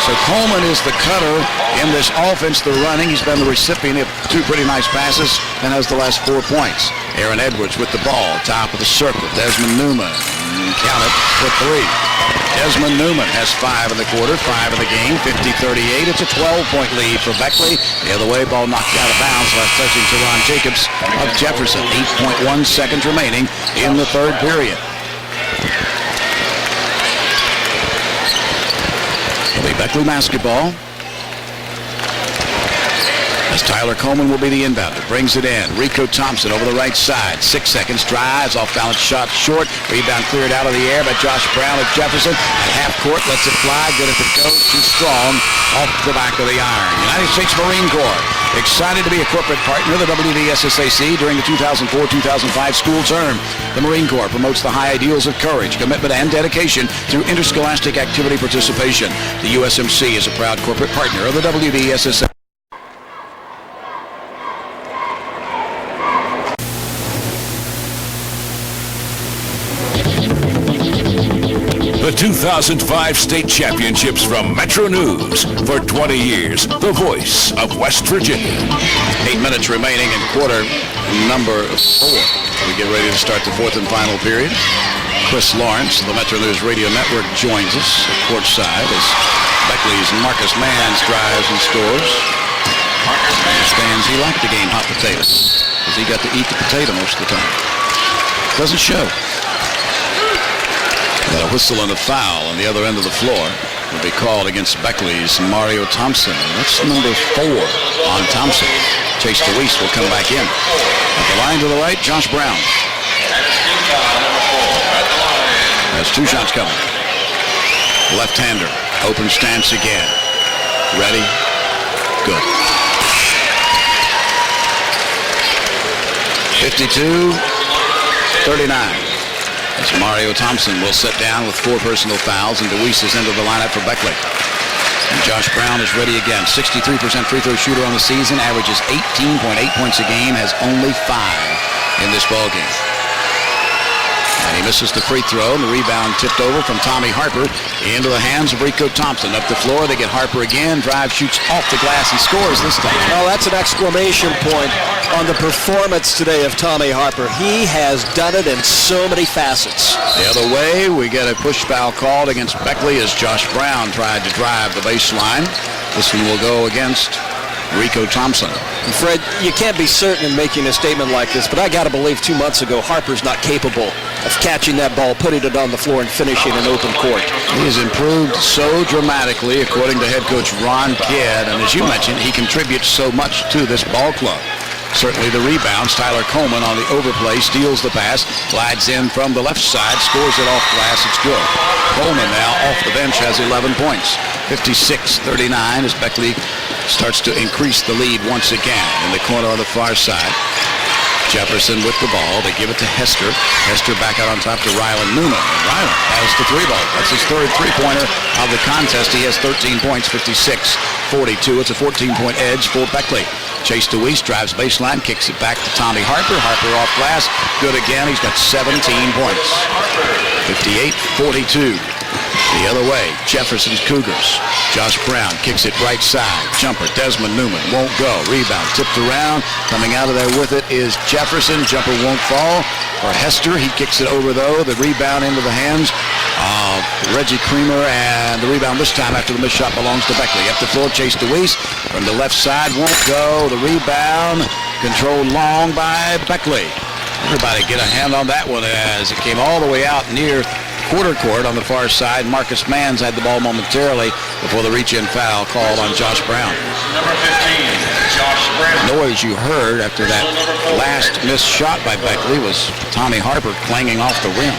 So Coleman is the cutter in this offense they're running. He's been the recipient of 2 pretty nice passes and has the last 4 points. Aaron Edwards with the ball, top of the circle. Desmond Newman, count it, for 3. Desmond Newman has 5 in the quarter, 5 in the game, 50-38. It's a 12-point lead for Beckley. The other way, ball knocked out of bounds, left touching Teron Jacobs of Jefferson. 8.1 seconds remaining in the third period. It'll be Beckley basketball. As Tyler Coleman will be the inbounder. Brings it in. Rico Thompson over the right side. 6 seconds. Drives. Off balance shot short. Rebound cleared out of the air by Josh Brown of Jefferson. At half court. Lets it fly. Good at the go. Too strong. Off the back of the iron. United States Marine Corps. Excited to be a corporate partner of the WVSSAC during the 2004-2005 school term. The Marine Corps promotes the high ideals of courage, commitment, and dedication through interscholastic activity participation. The USMC is a proud corporate partner of the WVSSAC. The 2005 state championships from Metro News. For 20 years, the voice of West Virginia. 8 minutes remaining in quarter number 4. We get ready to start the fourth and final period. Chris Lawrence, the Metro News Radio Network, joins us courtside as Beckley's Marcus Manns drives and scores. Understands he liked the game hot potatoes because he got to eat the potato most of the time. Doesn't show. Got a whistle and a foul on the other end of the floor. Will be called against Beckley's Mario Thompson. That's number 4 on Thompson. Chase DeWeese will come back in. At the line to the right, Josh Brown. Has 2 shots coming. Left-hander. Open stance again. Ready. Good. 52-39. As Mario Thompson will sit down with 4 personal fouls, and DeWeese is into the lineup for Beckley. And Josh Brown is ready again. 63% free throw shooter on the season, averages 18.8 points a game, has only 5 in this ball game. And he misses the free throw, and the rebound tipped over from Tommy Harper into the hands of Rico Thompson. Up the floor, they get Harper again. Drive, shoots off the glass, and scores this time. Well, that's an exclamation point on the performance today of Tommy Harper. He has done it in so many facets. The other way, we get a push foul called against Beckley as Josh Brown tried to drive the baseline. This one will go against Rico Thompson. And Fred, you can't be certain in making a statement like this, but I got to believe 2 months ago Harper's not capable of catching that ball, putting it on the floor, and finishing an open court. He has improved so dramatically, according to head coach Ron Kidd, and as you mentioned, he contributes so much to this ball club. Certainly the rebounds. Tyler Coleman on the overplay, steals the pass, glides in from the left side, scores it off glass. It's good. Coleman now off the bench has 11 points. 56-39 as Beckley starts to increase the lead once again in the corner on the far side. Jefferson with the ball. They give it to Hester. Hester back out on top to Rylan Newman. And Rylan has the 3-ball. That's his third 3-pointer of the contest. He has 13 points, 56-42. It's a 14-point edge for Beckley. Chase DeWeese drives baseline, kicks it back to Tommy Harper. Harper off glass. Good again. He's got 17 points. 58-42. The other way, Jefferson's Cougars. Josh Brown kicks it right side. Jumper, Desmond Newman won't go. Rebound tipped around. Coming out of there with it is Jefferson. Jumper won't fall. For Hester, he kicks it over though. The rebound into the hands of Reggie Creamer, and the rebound this time after the missed shot belongs to Beckley. Up the floor, Chase DeWeese from the left side won't go. The rebound controlled long by Beckley. Everybody get a hand on that one as it came all the way out near quarter court on the far side. Marcus Manns had the ball momentarily before the reach-in foul called on Josh Brown. Number 15, Josh Brown. The noise you heard after that last missed shot by Beckley was Tommy Harper clanging off the rim.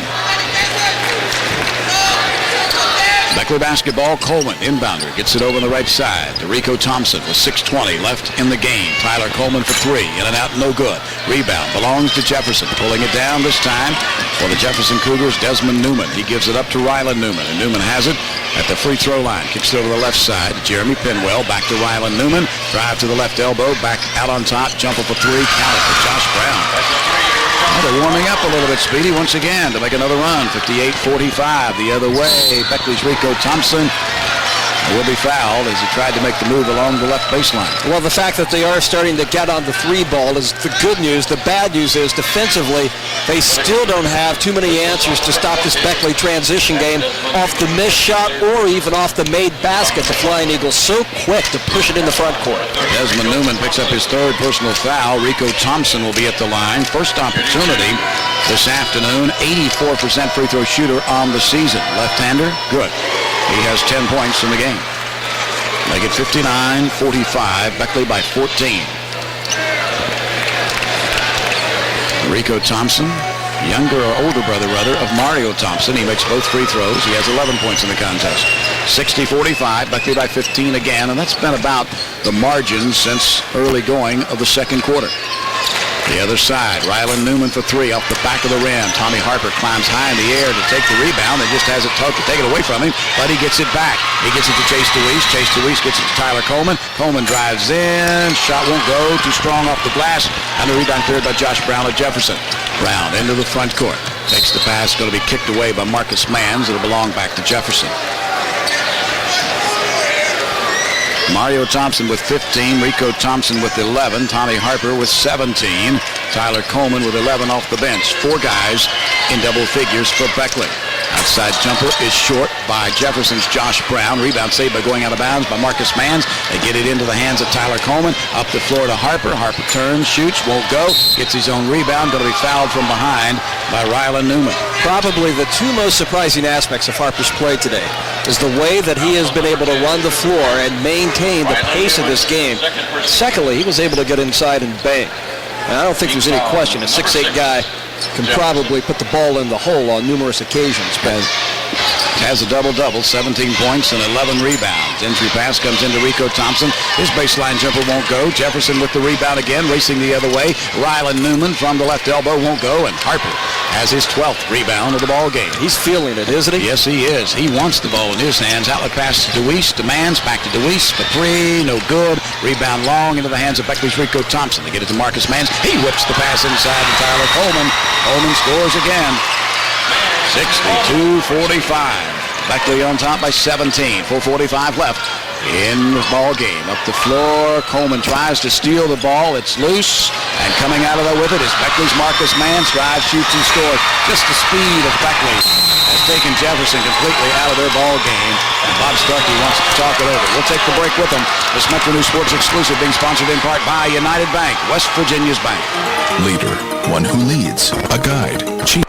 Beckley basketball, Coleman, inbounder, gets it over on the right side to Rico Thompson with 6:20 left in the game. Tyler Coleman for 3, in and out, no good. Rebound belongs to Jefferson, pulling it down this time for the Jefferson Cougars, Desmond Newman. He gives it up to Rylan Newman, and Newman has it at the free throw line. Kicks it over the left side to Jeremy Penwell, back to Rylan Newman. Drive to the left elbow, back out on top, jumper for 3, count it for Josh Brown. Well, they're warming up a little bit, Speedy, once again to make another run. 58-45 the other way. Beckley's Rico Thompson. will be fouled as he tried to make the move along the left baseline. Well, the fact that they are starting to get on the three ball is the good news. The bad news is defensively, they still don't have too many answers to stop this Beckley transition game off the missed shot or even off the made basket. The Flying Eagles so quick to push it in the front court. Desmond Newman picks up his third personal foul. Rico Thompson will be at the line. First opportunity this afternoon. 84% free throw shooter on the season. Left-hander, good. He has 10 points in the game. Make it 59-45. Beckley by 14. Rico Thompson, younger or older brother, rather, of Mario Thompson. He makes both free throws. He has 11 points in the contest. 60-45. Beckley by 15 again, and that's been about the margin since early going of the second quarter. The other side, Rylan Newman for three off the back of the rim. Tommy Harper climbs high in the air to take the rebound and just has it tough to take it away from him, but he gets it back. He gets it to Chase DeWeese. Chase DeWeese gets it to Tyler Coleman. Coleman drives in. Shot won't go. Too strong off the glass. And the rebound cleared by Josh Brown of Jefferson. Brown into the front court. Takes the pass. Going to be kicked away by Marcus Manns. It'll belong back to Jefferson. Mario Thompson with 15, Rico Thompson with 11, Tommy Harper with 17, Tyler Coleman with 11 off the bench. Four guys in double figures for Beckley. Outside jumper is short by Jefferson's Josh Brown. Rebound saved by going out of bounds by Marcus Manns. They get it into the hands of Tyler Coleman. Up the floor to Harper. Harper turns, shoots, won't go. Gets his own rebound. Going to be fouled from behind by Rylan Newman. Probably the two most surprising aspects of Harper's play today is the way that he has been able to run the floor and maintain the pace of this game. Secondly, he was able to get inside and bang. And I don't think there's any question a 6'8 guy can probably put the ball in the hole on numerous occasions. But has a double-double, 17 points and 11 rebounds. Entry pass comes into Rico Thompson. His baseline jumper won't go. Jefferson with the rebound again, racing the other way. Rylan Newman from the left elbow won't go, and Harper has his 12th rebound of the ball game. He's feeling it, isn't he? Yes, he is. He wants the ball in his hands. Outlet pass to DeWeese, to Manns, back to DeWeese for three, no good. Rebound long into the hands of Beckley's Rico Thompson. They get it to Marcus Manns. He whips the pass inside to Tyler Coleman. Coleman scores again. 62-45. Beckley on top by 17. 4:45 left in the ball game. Up the floor, Coleman tries to steal the ball. It's loose, and coming out of there with it is Beckley's Marcus Manns. Drives, shoots, and scores. Just the speed of Beckley has taken Jefferson completely out of their ball game, and Bob Starkey wants to talk it over. We'll take the break with him. This Metro News Sports exclusive being sponsored in part by United Bank, West Virginia's bank. Leader, one who leads, a guide, chief.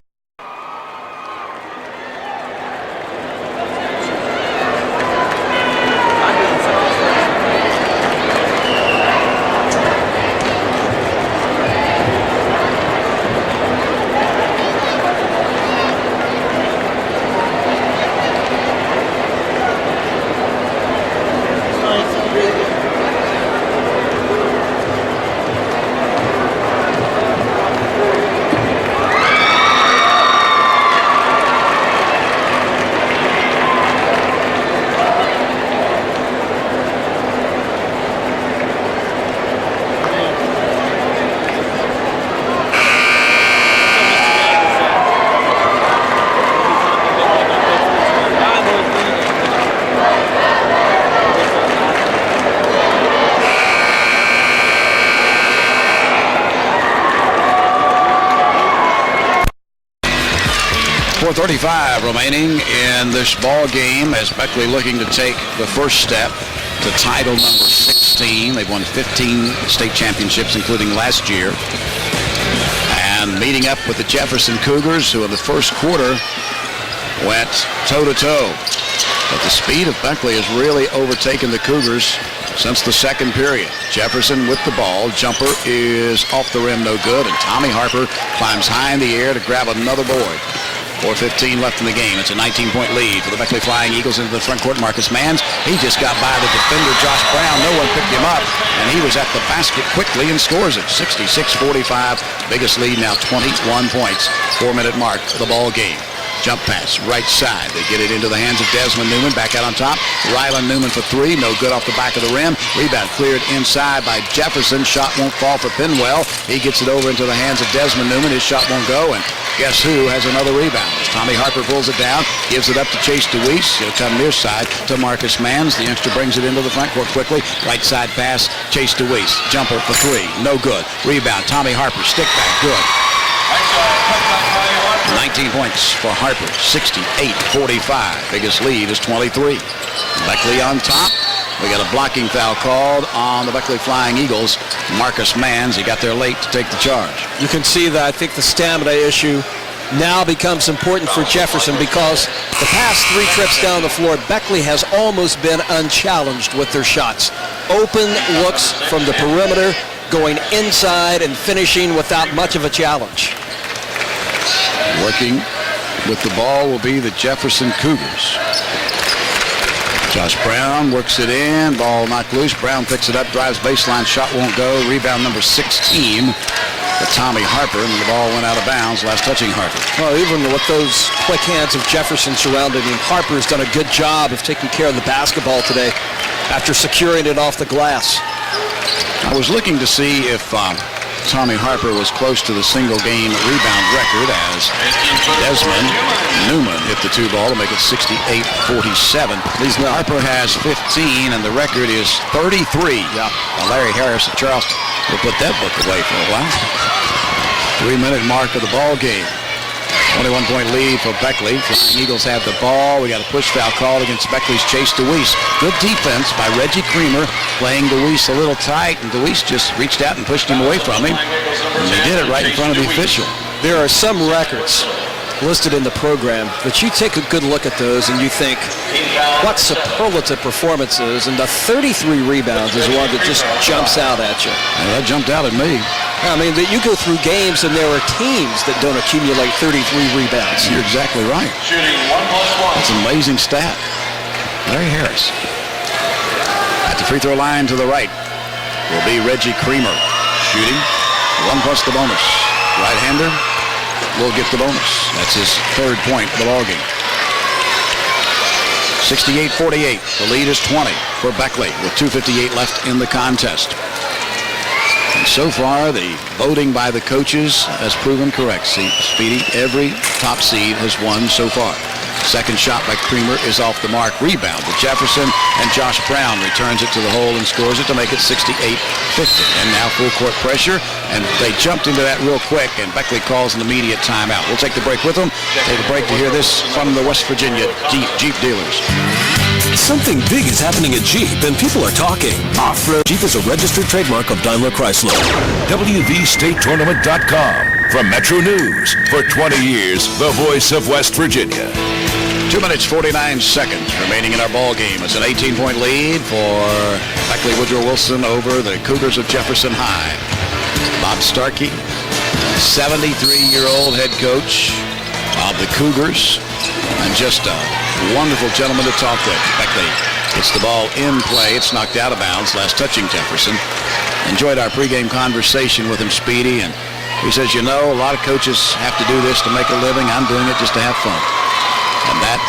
.35 remaining in this ball game as Beckley looking to take the first step to title number 16. They've won 15 state championships, including last year. And meeting up with the Jefferson Cougars, who in the first quarter went toe-to-toe. But the speed of Beckley has really overtaken the Cougars since the second period. Jefferson with the ball. Jumper is off the rim, no good. And Tommy Harper climbs high in the air to grab another board. 4:15 left in the game. It's a 19-point lead for the Beckley Flying Eagles into the front court. Marcus Manns, he just got by the defender, Josh Brown. No one picked him up, and he was at the basket quickly and scores it. 66-45, biggest lead now, 21 points. 4-minute mark of the ball game. Jump pass, right side. They get it into the hands of Desmond Newman. Back out on top. Rylan Newman for three. No good off the back of the rim. Rebound cleared inside by Jefferson. Shot won't fall for Pinwell. He gets it over into the hands of Desmond Newman. His shot won't go, and guess who has another rebound? As Tommy Harper pulls it down, gives it up to Chase DeWeese. He'll come near side to Marcus Manns. The youngster brings it into the front court quickly. Right side pass, Chase DeWeese. Jumper for three. No good. Rebound, Tommy Harper. Stick back. Good. 19 points for Harper, 68-45. Biggest lead is 23. Beckley on top. We got a blocking foul called on the Beckley Flying Eagles. Marcus Manns, he got there late to take the charge. You can see that I think the stamina issue now becomes important for Jefferson because the past three trips down the floor, Beckley has almost been unchallenged with their shots. Open looks from the perimeter, going inside and finishing without much of a challenge. Working with the ball will be the Jefferson Cougars. Josh Brown works it in. Ball knocked loose. Brown picks it up, drives baseline. Shot won't go. Rebound number 16 for Tommy Harper, and the ball went out of bounds. Last touching Harper. Well, even with those quick hands of Jefferson surrounding him, Harper's done a good job of taking care of the basketball today after securing it off the glass. I was looking to see if Tommy Harper was close to the single-game rebound record as Desmond Newman hit the two ball to make it 68-47. Harper has 15, and the record is 33. Yeah. Well, Larry Harris of Charleston will put that book away for a while. 3-minute mark of the ball game. 21-point lead for Beckley. Flying Eagles have the ball. We got a push foul called against Beckley's Chase DeWeese. Good defense by Reggie Creamer, playing DeWeese a little tight, and DeWeese just reached out and pushed him away from him. And they did it right in front of the official. There are some records listed in the program that you take a good look at those and you think, what superlative performances, and the 33 rebounds is one that just jumps out at you. Yeah, that jumped out at me. I mean, that you go through games and there are teams that don't accumulate 33 rebounds. You're exactly right. That's an amazing stat. Larry Harris. At the free throw line to the right will be Reggie Creamer. Shooting. 1 plus the bonus. Right-hander will get the bonus. That's his third point of the ballgame. 68-48. The lead is 20 for Beckley with 2:58 left in the contest. And so far, the voting by the coaches has proven correct. See, Speedy, every top seed has won so far. Second shot by Creamer is off the mark. Rebound to Jefferson, and Josh Brown returns it to the hole and scores it to make it 68-50. And now full court pressure, and they jumped into that real quick, and Beckley calls an immediate timeout. We'll take the break with them. Take a break to hear this from the West Virginia Jeep dealers. Something big is happening at Jeep, and people are talking. Off-road Jeep is a registered trademark of Daimler Chrysler. WVStateTournament.com. From Metro News. For 20 years, the voice of West Virginia. 2 minutes, 49 seconds remaining in our ball game. It's an 18-point lead for Beckley Woodrow Wilson over the Cougars of Jefferson High. Bob Starkey, 73-year-old head coach of the Cougars, and just a wonderful gentleman to talk with. Beckley gets the ball in play. It's knocked out of bounds. Last touching Jefferson. Enjoyed our pregame conversation with him, Speedy, and he says, you know, a lot of coaches have to do this to make a living. I'm doing it just to have fun. And that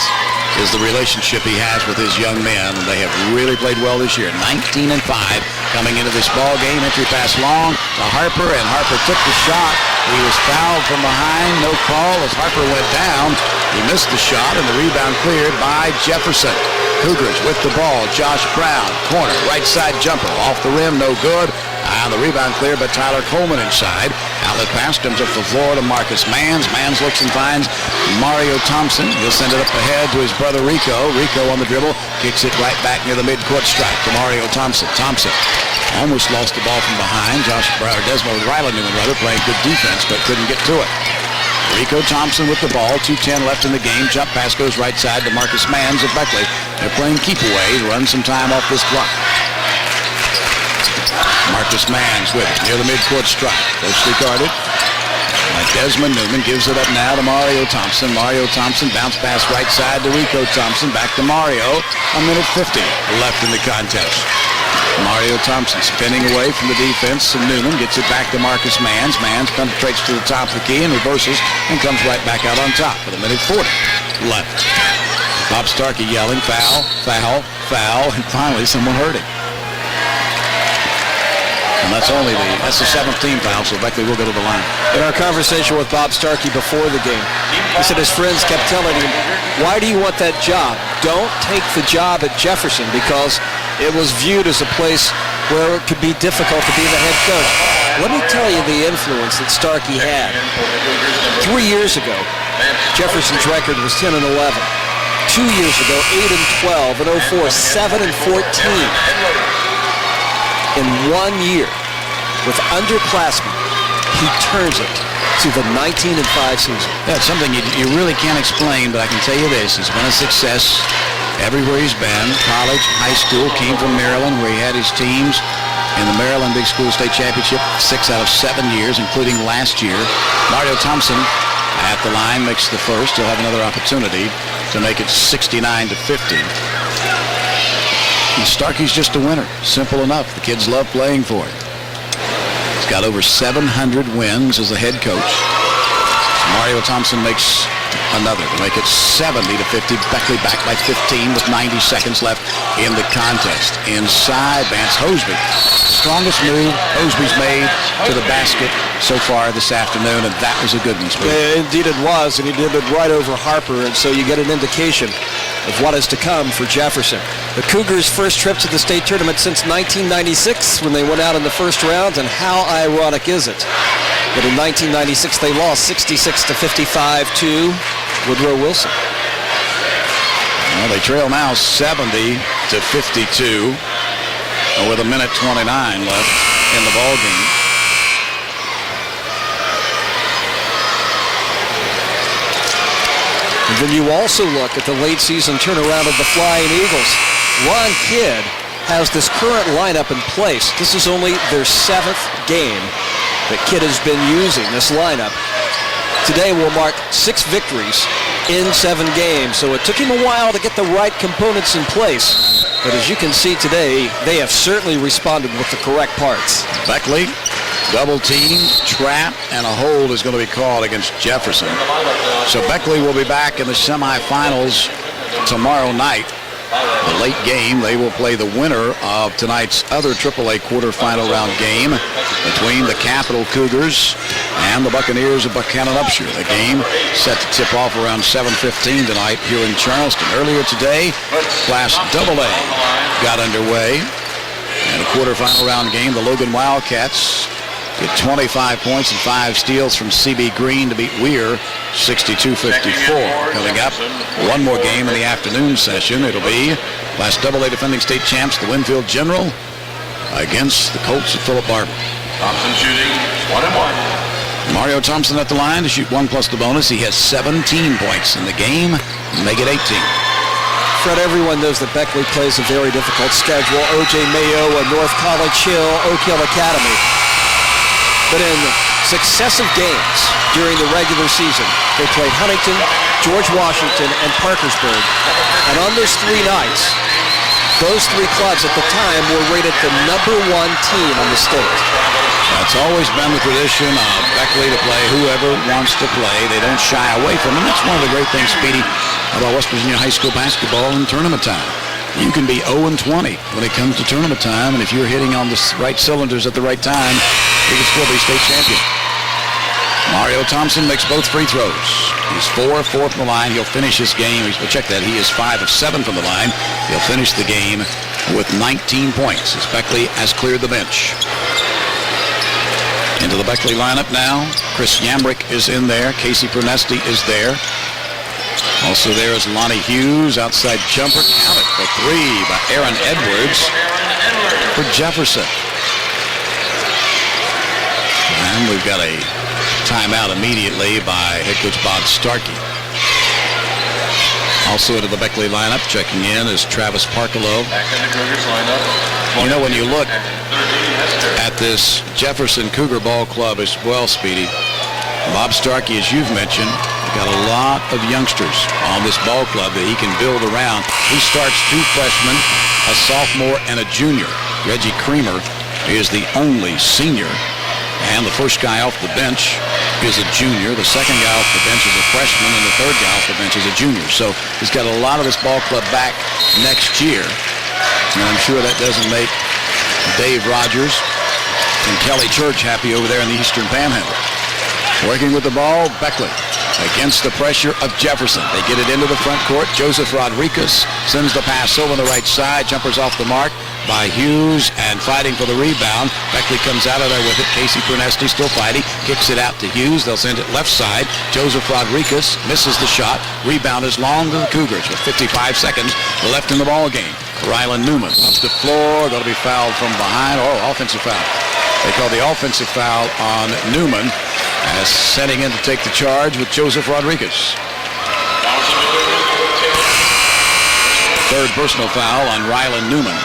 is the relationship he has with his young men. They have really played well this year. 19-5 coming into this ball game. Entry pass long to Harper, and Harper took the shot. He was fouled from behind. No call as Harper went down. He missed the shot, and the rebound cleared by Jefferson. Cougars with the ball. Josh Brown, corner, right side jumper. Off the rim, no good. The rebound cleared by Tyler Coleman inside. Outlet pass comes up the floor to Marcus Manns. Manns looks and finds Mario Thompson. He'll send it up ahead to his brother Rico. Rico on the dribble. Kicks it right back near the midcourt stripe to Mario Thompson. Thompson almost lost the ball from behind. Desmond Rylan Newman playing good defense, but couldn't get to it. Rico Thompson with the ball. 2:10 left in the game. Jump pass goes right side to Marcus Manns of Beckley. They're playing keep away. Run some time off this clock. Marcus Manns with it near the midcourt stripe. Closely guarded. Desmond Newman gives it up now to Mario Thompson. Mario Thompson bounce pass right side to Rico Thompson. Back to Mario. 1:50 left in the contest. Mario Thompson spinning away from the defense, and Newman gets it back to Marcus Manns. Manns penetrates to the top of the key and reverses and comes right back out on top with 1:40 left. Bob Starkey yelling, foul, foul, foul, and finally someone hurt him. And that's the 7th team foul, so Beckley will go to the line. In our conversation with Bob Starkey before the game, he said his friends kept telling him, why do you want that job? Don't take the job at Jefferson, because it was viewed as a place where it could be difficult to be the head coach. Let me tell you the influence that Starkey had. 3 years ago, Jefferson's record was 10-11. 2 years ago, 8-12. In 04, 7-14. In 1 year, with underclassmen, he turns it to the 19-5 season. That's something you really can't explain, but I can tell you this. He's been a success everywhere he's been. College, high school, came from Maryland, where he had his teams in the Maryland Big School State Championship 6 out of 7 years, including last year. Mario Thompson at the line makes the first. He'll have another opportunity to make it 69-50. And Starkey's just a winner. Simple enough. The kids love playing for him. He's got over 700 wins as a head coach. So Mario Thompson makes another to make it 70-50. Beckley back by 15 with 90 seconds left in the contest. Inside, Vance Hosby. Strongest move Hosby's made to the basket so far this afternoon, and that was a good one. Yeah, indeed it was, and he did it right over Harper, and so you get an indication of what is to come for Jefferson. The Cougars' first trip to the state tournament since 1996, when they went out in the first round, and how ironic is it that in 1996 they lost 66-55 to Woodrow Wilson. Well, they trail now 70-52 with 1:29 left in the ball game. And then you also look at the late season turnaround of the Flying Eagles. Ron Kidd has this current lineup in place. This is only their 7th game that Kidd has been using this lineup. Today will mark 6 victories in 7 games, so it took him a while to get the right components in place. But as you can see today, they have certainly responded with the correct parts. Beckley, double team, trap, and a hold is going to be called against Jefferson. So Beckley will be back in the semifinals tomorrow night. The late game, they will play the winner of tonight's other AAA quarterfinal round game between the Capital Cougars and the Buccaneers of Buchanan Upshur. The game set to tip off around 7:15 tonight here in Charleston. Earlier today, Class AA got underway. And a quarterfinal round game, the Logan Wildcats get 25 points and 5 steals from C.B. Green to beat Weir 62-54. Coming up, one more game in the afternoon session. It'll be Class AA defending state champs, the Winfield General, against the Colts of Philip Barber. Thompson shooting 1-1. Mario Thompson at the line to shoot 1 plus the bonus. He has 17 points in the game, make it 18. Fred, everyone knows that Beckley plays a very difficult schedule. O.J. Mayo, North College Hill, Oak Hill Academy. But in successive games during the regular season, they played Huntington, George Washington, and Parkersburg. And on those 3 nights, those 3 clubs at the time were rated the #1 team in the state. That's always been the tradition of Beckley to play whoever wants to play. They don't shy away from it. That's one of the great things, Speedy, about West Virginia high school basketball in tournament time. You can be 0-20 when it comes to tournament time, and if you're hitting on the right cylinders at the right time, you can still be state champion. Mario Thompson makes both free throws. He's 4 from the line. He'll finish his game. We'll check that. He is 5 of 7 from the line. He'll finish the game with 19 points as Beckley has cleared the bench. Into the Beckley lineup now. Chris Yambrick is in there. Casey Pernesti is there. Also there is Lonnie Hughes. Outside jumper counted for 3 by Aaron Edwards for Jefferson. And we've got a timeout immediately by head coach Bob Starkey. Also into the Beckley lineup, checking in is Travis Parkalow. You know, when you look at this Jefferson Cougar Ball Club as well, Speedy, Bob Starkey, as you've mentioned, got a lot of youngsters on this ball club that he can build around. He starts 2 freshmen, a sophomore, and a junior. Reggie Creamer is the only senior. And the first guy off the bench is a junior. The second guy off the bench is a freshman. And the third guy off the bench is a junior. So he's got a lot of this ball club back next year. And I'm sure that doesn't make Dave Rogers and Kelly Church happy over there in the Eastern Panhandle. Working with the ball, Beckley against the pressure of Jefferson. They get it into the front court. Joseph Rodriguez sends the pass over on the right side. Jumpers off the mark by Hughes and fighting for the rebound. Beckley comes out of there with it. Casey Prunesti still fighting. Kicks it out to Hughes. They'll send it left side. Joseph Rodriguez misses the shot. Rebound is long to the Cougars with 55 seconds left in the ball game. Rylan Newman up the floor. Going to be fouled from behind. Oh, offensive foul. They call the offensive foul on Newman as setting in to take the charge with Joseph Rodriguez. Third personal foul on Rylan Newman.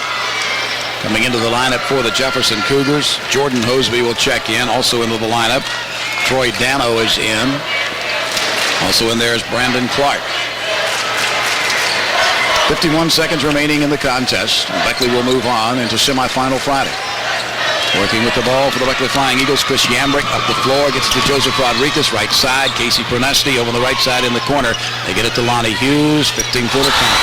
Coming into the lineup for the Jefferson Cougars, Jordan Hoseby will check in. Also into the lineup, Troy Dano is in. Also in there is Brandon Clark. 51 seconds remaining in the contest. Beckley will move on into semifinal Friday. Working with the ball for the Beckley Flying Eagles, Chris Yambrick up the floor, gets it to Joseph Rodriguez, right side. Casey Prunesti over on the right side in the corner. They get it to Lonnie Hughes, 15-footer count.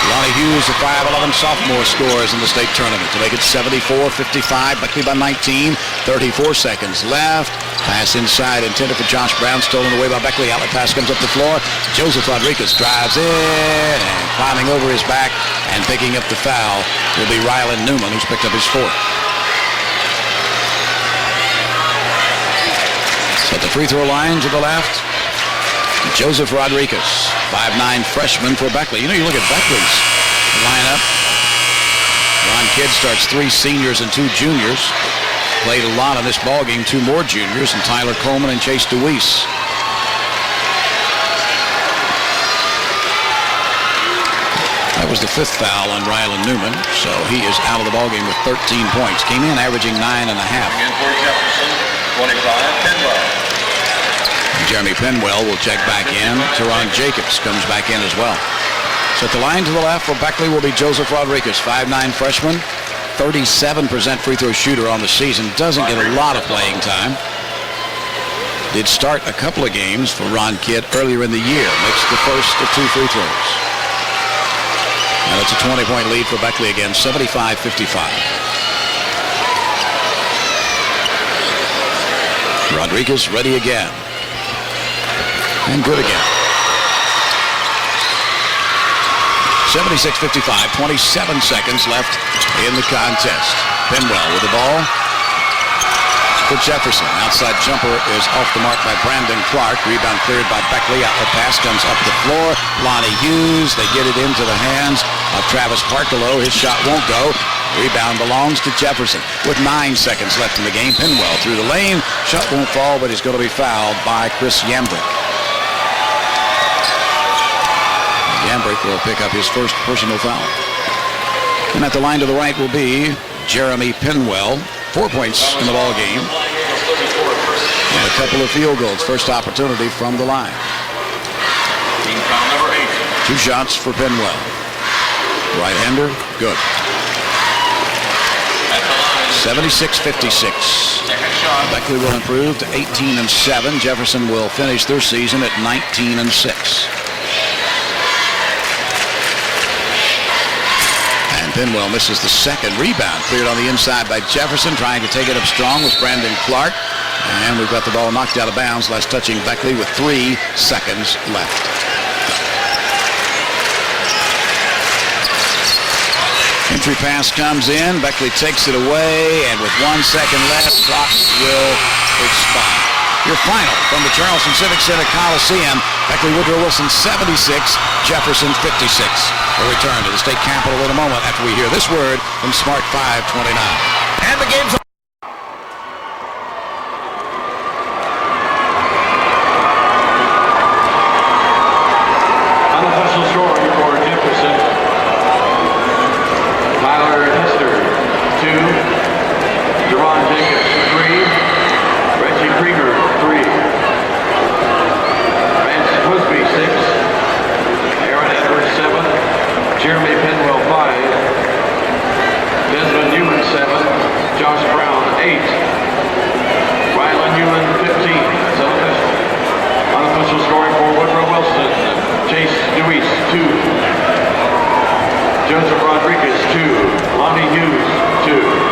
Lonnie Hughes, the 5'11 sophomore, scores in the state tournament to make it 74-55. Beckley by 19, 34 seconds left. Pass inside intended for Josh Brown, stolen away by Beckley. Outlet pass comes up the floor. Joseph Rodriguez drives in and climbing over his back and picking up the foul will be Rylan Newman, who's picked up his fourth. At the free throw line to the left, Joseph Rodriguez, 5'9 freshman for Beckley. You know, you look at Beckley's lineup. Ron Kidd starts 3 seniors and 2 juniors. Played a lot in this ball game, 2 more juniors, and Tyler Coleman and Chase DeWeese. That was the 5th foul on Rylan Newman, so he is out of the ball game with 13 points. Came in averaging 9.5. Again for Jefferson, 25, Penwell. Jeremy Penwell will check back in. Teron Jacobs comes back in as well. So at the line to the left for Beckley will be Joseph Rodriguez, 5'9 freshman, 37% free throw shooter on the season. Doesn't get a lot of playing time. Did start a couple of games for Ron Kidd earlier in the year. Makes the first of 2 free throws. And it's a 20-point lead for Beckley again, 75-55. Rodriguez ready again. And good again. 76-55, 27 seconds left in the contest. Penwell with the ball for Jefferson. Outside jumper is off the mark by Brandon Clark. Rebound cleared by Beckley. Outlet pass comes up the floor. Lonnie Hughes, they get it into the hands of Travis Parkalow. His shot won't go. Rebound belongs to Jefferson with 9 seconds left in the game. Penwell through the lane. Shot won't fall, but he's going to be fouled by Chris Yambrick. Yambrick will pick up his first personal foul. And at the line to the right will be Jeremy Penwell. 4 points in the ball game. And a couple of field goals. First opportunity from the line. Team foul number 8. 2 shots for Penwell. Right-hander, good. 76-56. Beckley will improve to 18-7. Jefferson will finish their season at 19-6. Penwell misses the second rebound. Cleared on the inside by Jefferson. Trying to take it up strong with Brandon Clark. And we've got the ball knocked out of bounds. Last touching Beckley with 3 seconds left. Entry pass comes in. Beckley takes it away. And with 1 second left, clock will expire. Your final from the Charleston Civic Center Coliseum. Beckley Woodrow Wilson 76, Jefferson 56. We'll return to the state capitol in a moment after we hear this word from Smart 529. And the game's on. Unofficial scoring for Jefferson. Tyler Hester, 2. Teron Jacobs, 3. Reggie Krieger, 3. Vance Hoseby, 6. Aaron Edwards, 7. Jeremy Penwell, 5. Desmond Newman, 2. Joseph Rodriguez, 2. Lonnie Hughes, 2.